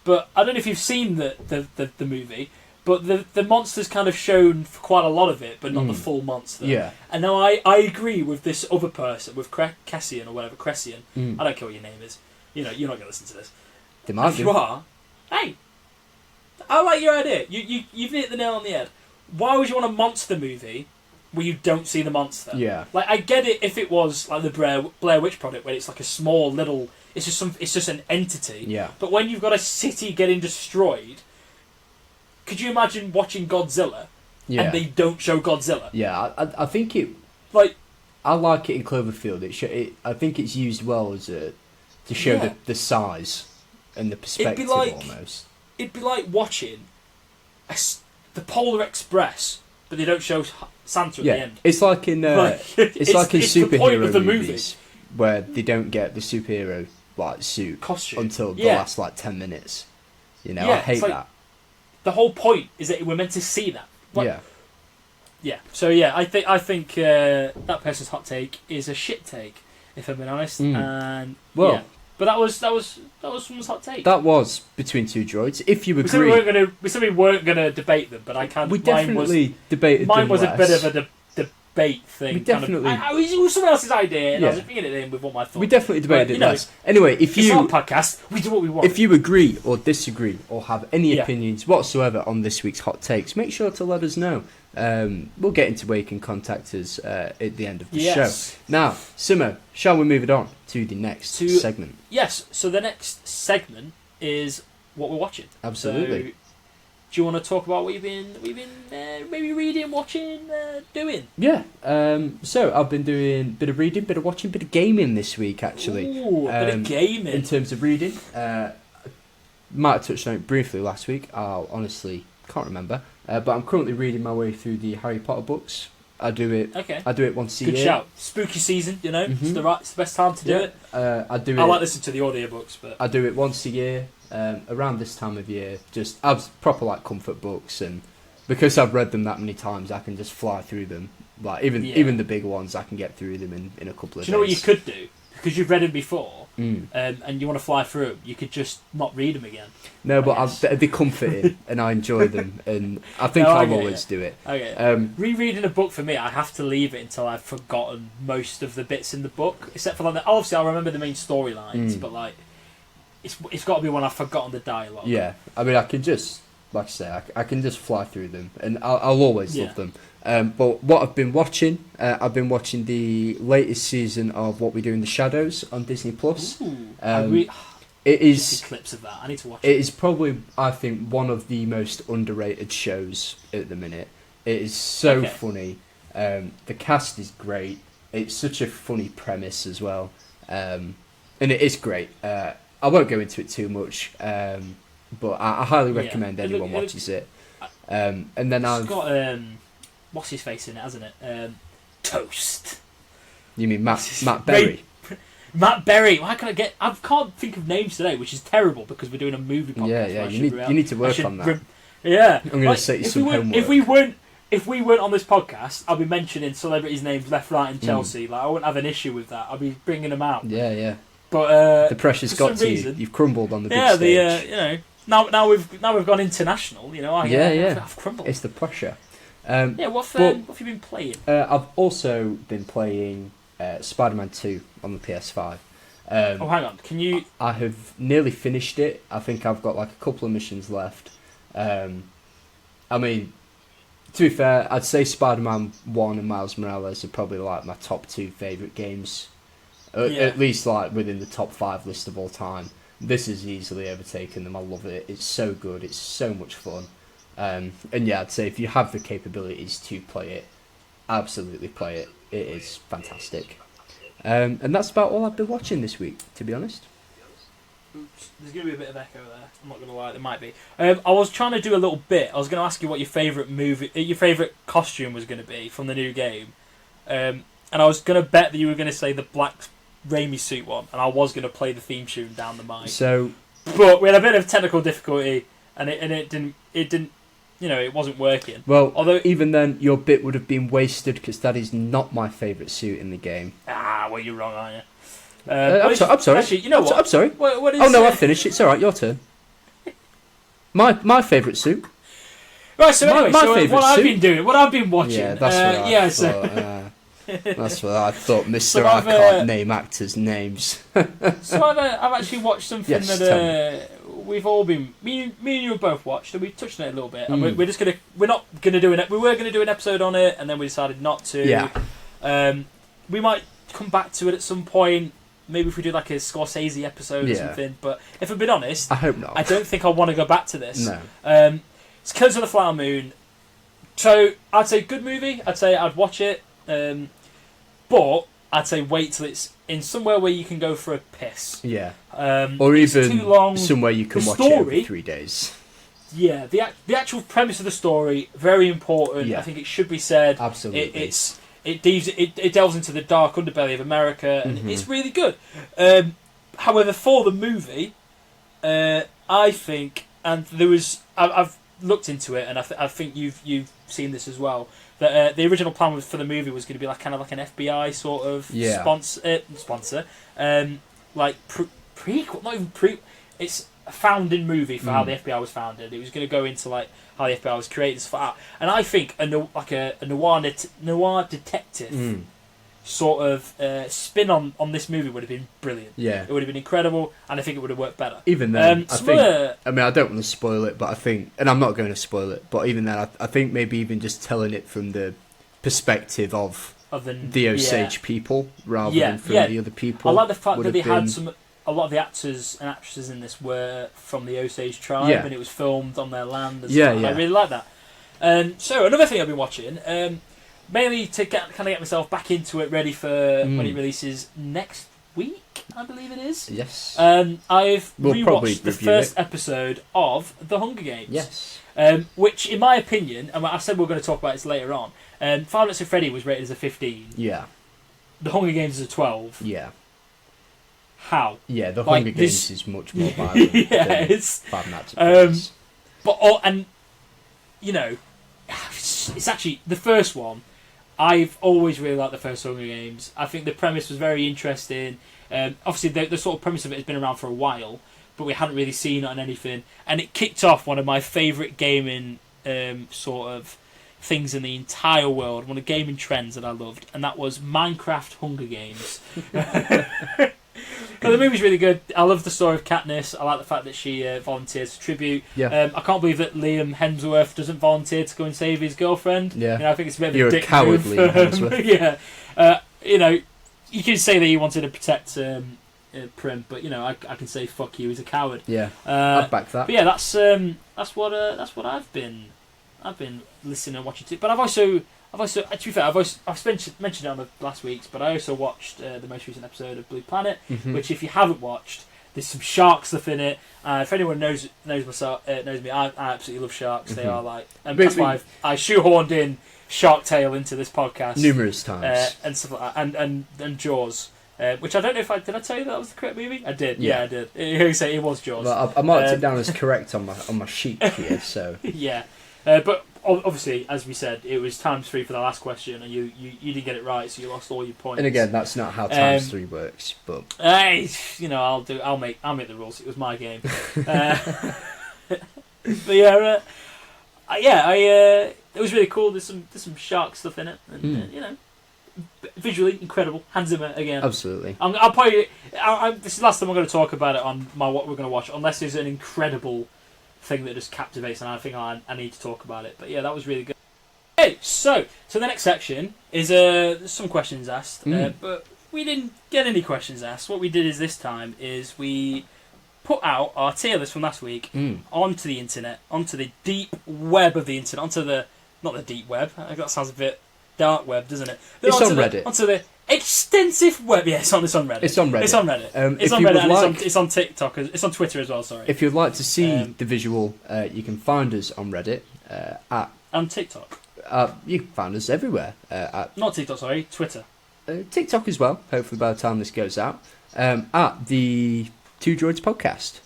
but I don't know if you've seen the movie. But the monster's kind of shown for quite a lot of it, but not the full monster. Yeah. And now I agree with this other person, with Cassian or whatever, Crescian. I don't care what your name is. You know, you're not going to listen to this. They might if you are, hey. I like your idea. You've hit the nail on the head. Why would you want a monster movie where you don't see the monster? Yeah. Like I get it if it was like the Blair Witch Project where it's like a small little. It's just an entity. Yeah. But when you've got a city getting destroyed, could you imagine watching Godzilla Yeah. and they don't show Godzilla. Yeah, I think it. Like, I like it in Cloverfield. I think it's used well as to show Yeah. the size and the perspective almost. It'd be like watching the Polar Express, but they don't show Santa at the end. It's like in it's like in the point of the superhero movie. movies where they don't get the superhero like suit Costume. until the last like 10 minutes. You know, I hate that. The whole point is that we're meant to see that. Like, yeah. Yeah. So yeah, I think that person's hot take is a shit take, if I'm being honest. And but that was someone's hot take. That was Between Two Droids. If you agree, we said we weren't gonna debate them, but I can't. We definitely debated. Mine was them a bit of a debate thing. We definitely. It was someone else's idea, and I was bringing it in with what my thoughts. We definitely debated it less. Anyway, if it's our podcast, we do what we want. If you agree or disagree or have any opinions whatsoever on this week's hot takes, make sure to let us know. We'll get into where you can contact us at the end of the show. Now, Simo, shall we move it on to the next segment? Yes. So the next segment is what we're watching. Absolutely. So, do you want to talk about what you've been maybe reading, watching, doing? Yeah. So I've been doing a bit of reading, bit of watching, bit of gaming this week actually. Ooh, a bit of gaming. In terms of reading, might have touched on it briefly last week. I honestly can't remember. But I'm currently reading my way through the Harry Potter books. I do it. Okay. I do it once a year. Good shout. Spooky season, you know. It's the best time to do it. I do. I like listening to the audiobooks, but I do it once a year. Around this time of year, just proper like comfort books, and because I've read them that many times, I can just fly through them. Like even the bigger ones, I can get through them in a couple of days. Do you know what you could do? Because you've read them before, and you want to fly through them, you could just not read them again. No, but they're comforting, and I enjoy them, and I think I'll always do it. Okay. Rereading a book for me, I have to leave it until I've forgotten most of the bits in the book, except for like obviously I'll remember the main storylines, but like it's got to be when I've forgotten the dialogue. Yeah, I mean I can just like I say I can just fly through them, and I'll always love them. But what I've been watching the latest season of What We Do in the Shadows on Disney Plus. It is clips of that. I need to watch it. It is probably, I think, one of the most underrated shows at the minute. It is so funny. The cast is great. It's such a funny premise as well, and it is great. I won't go into it too much, but I highly recommend anyone watches it. And then I've got what's his face in it, hasn't it? Toast. You mean Matt Berry? Matt Berry. I can't think of names today, which is terrible because we're doing a movie podcast. Yeah. You need to work on that. Yeah. I'm going to set you some homework. If we weren't on this podcast, I'll be mentioning celebrities' names left, right, and Chelsea. Like I wouldn't have an issue with that. I'll be bringing them out. Yeah. But the pressure's got to you. You've crumbled on the big stage. You know, now we've gone international. You know, I've crumbled. It's the pressure. What have you been playing? I've also been playing Spider-Man 2 on the PS5. Hang on. Can you? I have nearly finished it. I think I've got like a couple of missions left. I mean, to be fair, I'd say Spider-Man 1 and Miles Morales are probably like my top 2 favourite games. At least like within the top 5 list of all time. This has easily overtaken them. I love it. It's so good. It's so much fun. And yeah, I'd say if you have the capabilities to play it, absolutely play it. It is fantastic. And that's about all I've been watching this week, to be honest. Oops, there's going to be a bit of echo there. I'm not going to lie, there might be. I was trying to do a little bit. I was going to ask you what your favourite costume was going to be from the new game. And I was going to bet that you were going to say the black Raimi suit one, and I was going to play the theme tune down the mic. But we had a bit of technical difficulty, and it didn't. You know, it wasn't working. Well, although even then, your bit would have been wasted because that is not my favourite suit in the game. Well, you're wrong, aren't you? I'm sorry. Actually, you know what? I'm sorry. What is, I've finished. It's all right. Your turn. My favourite suit. Right. So anyway, what suit? I've been doing, what I've been watching. Yeah, that's what I thought. That's what I thought, Mister. I can't name actors' names. So I've actually watched something that we've all been. Me and you have both watched, and we touched on it a little bit. And we were going to do an episode on it, and then we decided not to. Yeah. We might come back to it at some point. Maybe if we do like a Scorsese episode or something. But if I'm being honest, I hope not. I don't think I want to go back to this. No. It's Killers of the Flower Moon. So I'd say good movie. I'd say I'd watch it, but I'd say wait till it's in somewhere where you can go for a piss. Yeah. Or even too long. somewhere you can watch it every 3 days. Yeah, the actual premise of the story, very important. Yeah. I think it should be said. Absolutely. It delves into the dark underbelly of America, and it's really good. However, for the movie, I think, and there was, I've looked into it, and I think you've seen this as well. That the original plan for the movie was going to be like kind of like an FBI sort of sponsor, like prequel, not even pre. It's a founding movie for how the FBI was founded. It was going to go into like how the FBI was created, stuff like that. And I think a noir detective sort of spin on this movie would have been brilliant. Yeah, it would have been incredible, and I think it would have worked better. Even then, I don't want to spoil it, but I think, and I'm not going to spoil it, but even then, I think maybe even just telling it from the perspective of the Osage people rather than from the other people. I like the fact that they had a lot of the actors and actresses in this were from the Osage tribe, and it was filmed on their land. I really like that. So another thing I've been watching, mainly to get myself back into it, ready for when it releases next week, I believe it is. Yes. I've rewatched the first episode of The Hunger Games. Yes. Which, in my opinion, and I said we're going to talk about this later on, Five Nights at Freddy was rated as a 15. Yeah. The Hunger Games is a 12. Yeah. How? Yeah, The Hunger Games is much more violent than Five Nights at Freddy's. And, you know, it's actually the first one. I've always really liked the first Hunger Games. I think the premise was very interesting. Obviously, the sort of premise of it has been around for a while, but we hadn't really seen it on anything. And it kicked off one of my favourite gaming sort of things in the entire world, one of the gaming trends that I loved, and that was Minecraft Hunger Games. But the movie's really good. I love the story of Katniss. I like the fact that she volunteers for tribute. Yeah. I can't believe that Liam Hemsworth doesn't volunteer to go and save his girlfriend. Yeah. You know, I think it's a bit of You're a dick coward, move. Liam Hemsworth. Yeah. You know, you can say that he wanted to protect Prim, but you know, I can say fuck you. He's a coward. Yeah. I'd back that. But yeah, that's what I've been listening and watching to. But I've also, to be fair, I've mentioned it on the last week's, but I also watched the most recent episode of Blue Planet, which if you haven't watched, there's some shark stuff in it. If anyone knows me, I absolutely love sharks. They are like, and that's why I shoehorned in Shark Tale into this podcast numerous times, and stuff like that, and Jaws. Which I don't know if did I tell you that was the correct movie? I did. Yeah I did. You say it was Jaws. Well, I marked it down as correct on my sheet here. So yeah, but obviously, as we said, it was times 3 for the last question, and you didn't get it right, so you lost all your points. And again, that's not how times 3 works. But hey, you know, I'll make the rules. It was my game. But yeah, it was really cool. There's some shark stuff in it, and you know. Visually incredible. Hans Zimmer again. Absolutely. I'll probably. This is the last time I'm going to talk about it on what we're going to watch, unless there's an incredible thing that just captivates, and I think I need to talk about it. But yeah, that was really good. Okay, so the next section is some questions asked, but we didn't get any questions asked. What we did is this time is we put out our tier list from last week onto the internet, onto the deep web of the internet, not the deep web. I think that sounds a bit dark web, doesn't it? It's on Reddit. Onto the extensive web. Yeah, it's on Reddit. It's on Reddit. It's on Reddit. It's on Reddit, and it's on TikTok. It's on Twitter as well. Sorry. If you'd like to see the visual, you can find us on Reddit and TikTok. You can find us everywhere. Not TikTok, sorry, Twitter. TikTok as well. Hopefully, by the time this goes out, at the Two Droids podcast.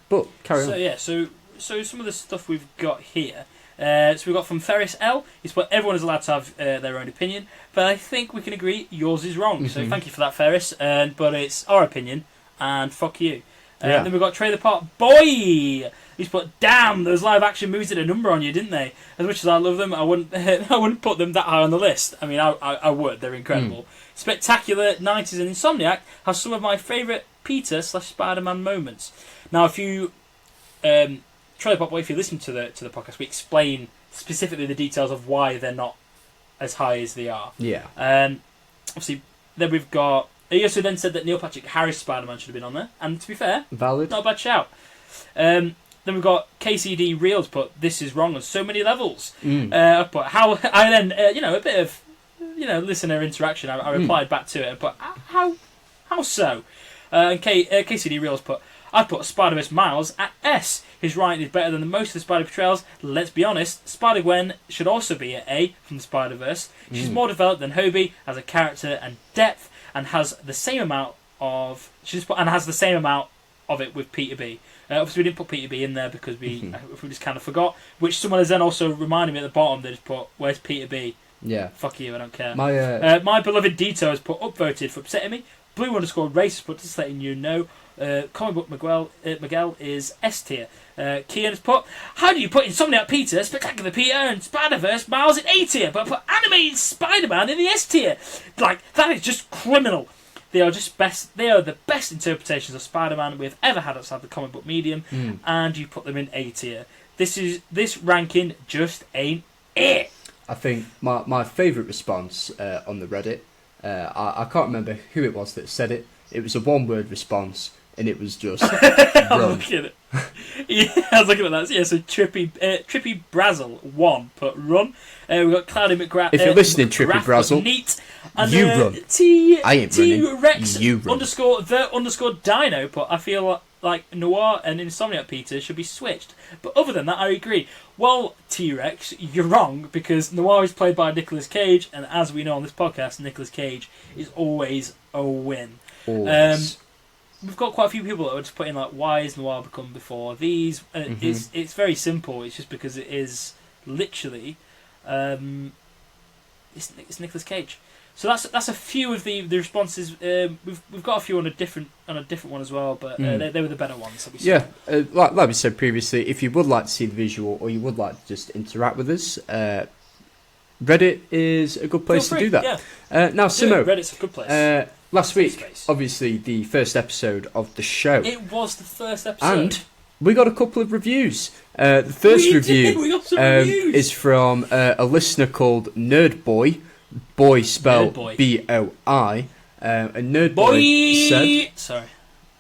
But carry on. So yeah, so some of the stuff we've got here. So we've got from Ferris L. He's put everyone is allowed to have their own opinion, but I think we can agree yours is wrong. So thank you for that, Ferris. But it's our opinion, and fuck you. Then we've got Trailer Park Boy. He's put, damn, those live action movies did a number on you, didn't they? As much as I love them, I wouldn't put them that high on the list. I mean, I would. They're incredible. Spectacular 90s and Insomniac has some of my favourite Peter/Spider-Man moments. Now, if you Trailer Park Boy, if you listen to the podcast, we explain specifically the details of why they're not as high as they are. Yeah. Obviously, then we've got. He also then said that Neil Patrick Harris Spider-Man should have been on there, and to be fair, valid, not a bad shout. Then we've got KCD Reels put, "This is wrong on so many levels." I put, "How?" I then, a bit of, listener interaction. I replied back to it, but how so? And KCD Reels put, "I put Spider-Verse Miles at S. His writing is better than the most of the Spider portrayals. Let's be honest, Spider-Gwen should also be at A from the Spider-Verse. She's more developed than Hobie as a character and depth, and has the same amount of it with Peter B." Obviously, we didn't put Peter B in there because we just kind of forgot. Which someone has then also reminded me at the bottom. They just put, "Where's Peter B?" Yeah. Fuck you, I don't care. My beloved Dito has put upvoted for upsetting me. Blue_race has put just letting you know. Comic Book Miguel is S tier. Kian has put, "How do you put Insomniac Peter, Spectacular Peter, and Spider-Verse Miles in A tier, but put Animated Spider-Man in the S tier? Like, that is just criminal. They are just best. They are the best interpretations of Spider-Man we've ever had outside the comic book medium, and you put them in A tier. This ranking just ain't it." I think my favourite response on the Reddit, I can't remember who it was that said it. It was a one-word response, and it was just I'm looking at it. Yeah, I was looking at that. Yeah, so Trippy Brazel 1 put run. We've got Cloudy McGrath. If you're listening, Trippy Brazel, neat. And, you run. I ain't running. Rex You run. _ Dino put, "I feel like Noir and Insomniac Peter should be switched. But other than that, I agree." Well, T-Rex, you're wrong, because Noir is played by Nicolas Cage, and as we know on this podcast, Nicolas Cage is always a win. Always. We've got quite a few people that are just putting like, "Why is Noir become before these?" It's very simple. It's just because it is literally it's Nicolas Cage. So that's a few of the responses. We've got a few on a different one as well, but they were the better ones. That we saw. Yeah, like we said previously, if you would like to see the visual or you would like to just interact with us, Reddit is a good place to do that. Yeah. Now, Simo, Reddit's a good place. Last week, obviously, the first episode of the show. It was the first episode. And we got a couple of reviews. The first review is from a listener called Nerdboy. Boy spelled B-O-I. And Nerdboy said... Sorry.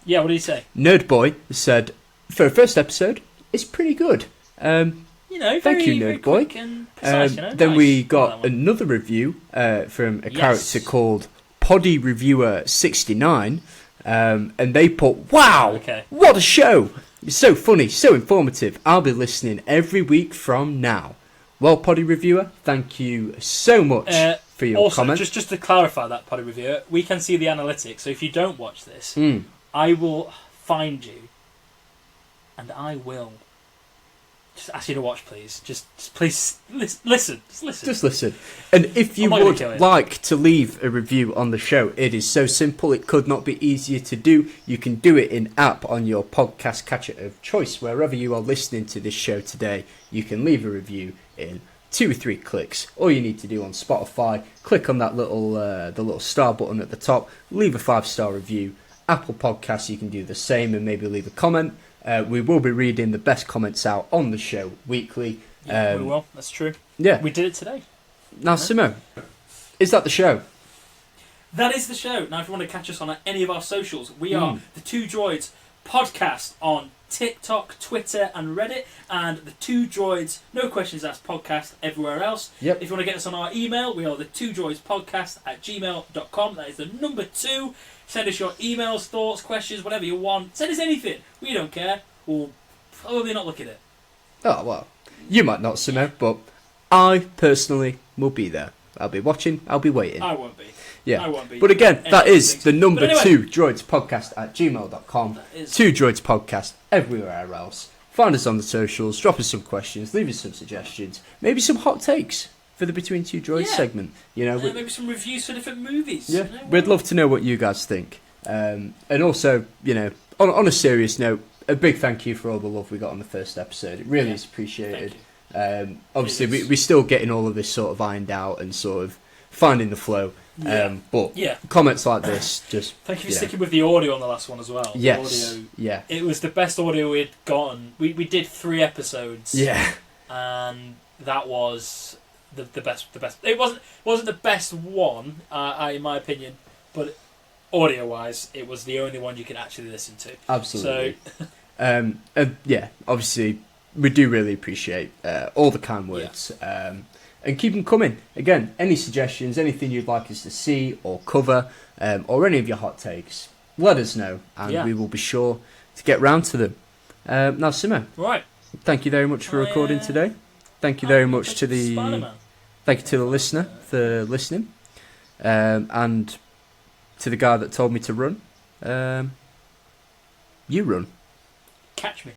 Yeah, what did he say? Nerdboy said, "For a first episode, it's pretty good. Thank you, Nerdboy. Then nice. We got another review from a character called Poddy Reviewer 69, and they put, "Wow, what a show! It's so funny, so informative. I'll be listening every week from now." Well, Poddy Reviewer, thank you so much for your comment. Also, just to clarify that, Poddy Reviewer, we can see the analytics, so if you don't watch this, I will find you, and I will just ask you to watch, please. Just please listen. Just listen. And if you would like to leave a review on the show, it is so simple. It could not be easier to do. You can do it in app on your podcast catcher of choice. Wherever you are listening to this show today, you can leave a review in 2 or 3 clicks. All you need to do on Spotify, click on that little star button at the top, leave a 5-star review. Apple Podcasts, you can do the same and maybe leave a comment. We will be reading the best comments out on the show weekly. Yeah, we will. That's true. Yeah. We did it today. Now, Simo, is that the show? That is the show. Now, if you want to catch us on any of our socials, we are the Two Droids Podcast on TikTok, Twitter, and Reddit, and the Two Droids No Questions Asked Podcast everywhere else. Yep. If you want to get us on our email, we are the Two Droids Podcast at gmail.com. That is the number 2. Send us your emails, thoughts, questions, whatever you want. Send us anything. We don't care. We'll probably not look at it. Oh, well, you might not, Simo, but I personally will be there. I'll be watching. I'll be waiting. I won't be. Yeah. I won't be. But again, that is the number anyway, 2 Droids Podcast at gmail.com. 2 Droids Podcast everywhere else. Find us on the socials. Drop us some questions. Leave us some suggestions. Maybe some hot takes for the Between Two Droids segment. Maybe some reviews for different movies. Yeah. We'd love to know what you guys think. And also, on a serious note, a big thank you for all the love we got on the first episode. It really is appreciated. Obviously, we're still getting all of this sort of ironed out and sort of finding the flow. But comments like this, just thank you for sticking with the audio on the last one as well. Yes, the audio, it was the best audio we'd gotten. We did 3 episodes. Yeah, and that was the best. The best. It wasn't the best one, in my opinion, but audio wise, it was the only one you could actually listen to. Absolutely. So, obviously, we do really appreciate all the kind words. And keep them coming. Again, any suggestions, anything you'd like us to see or cover, or any of your hot takes, let us know, and we will be sure to get round to them. Now, Simo, right. Thank you very much for recording today. Thank you very much to the listener for listening, and to the guy that told me to run. You run. Catch me.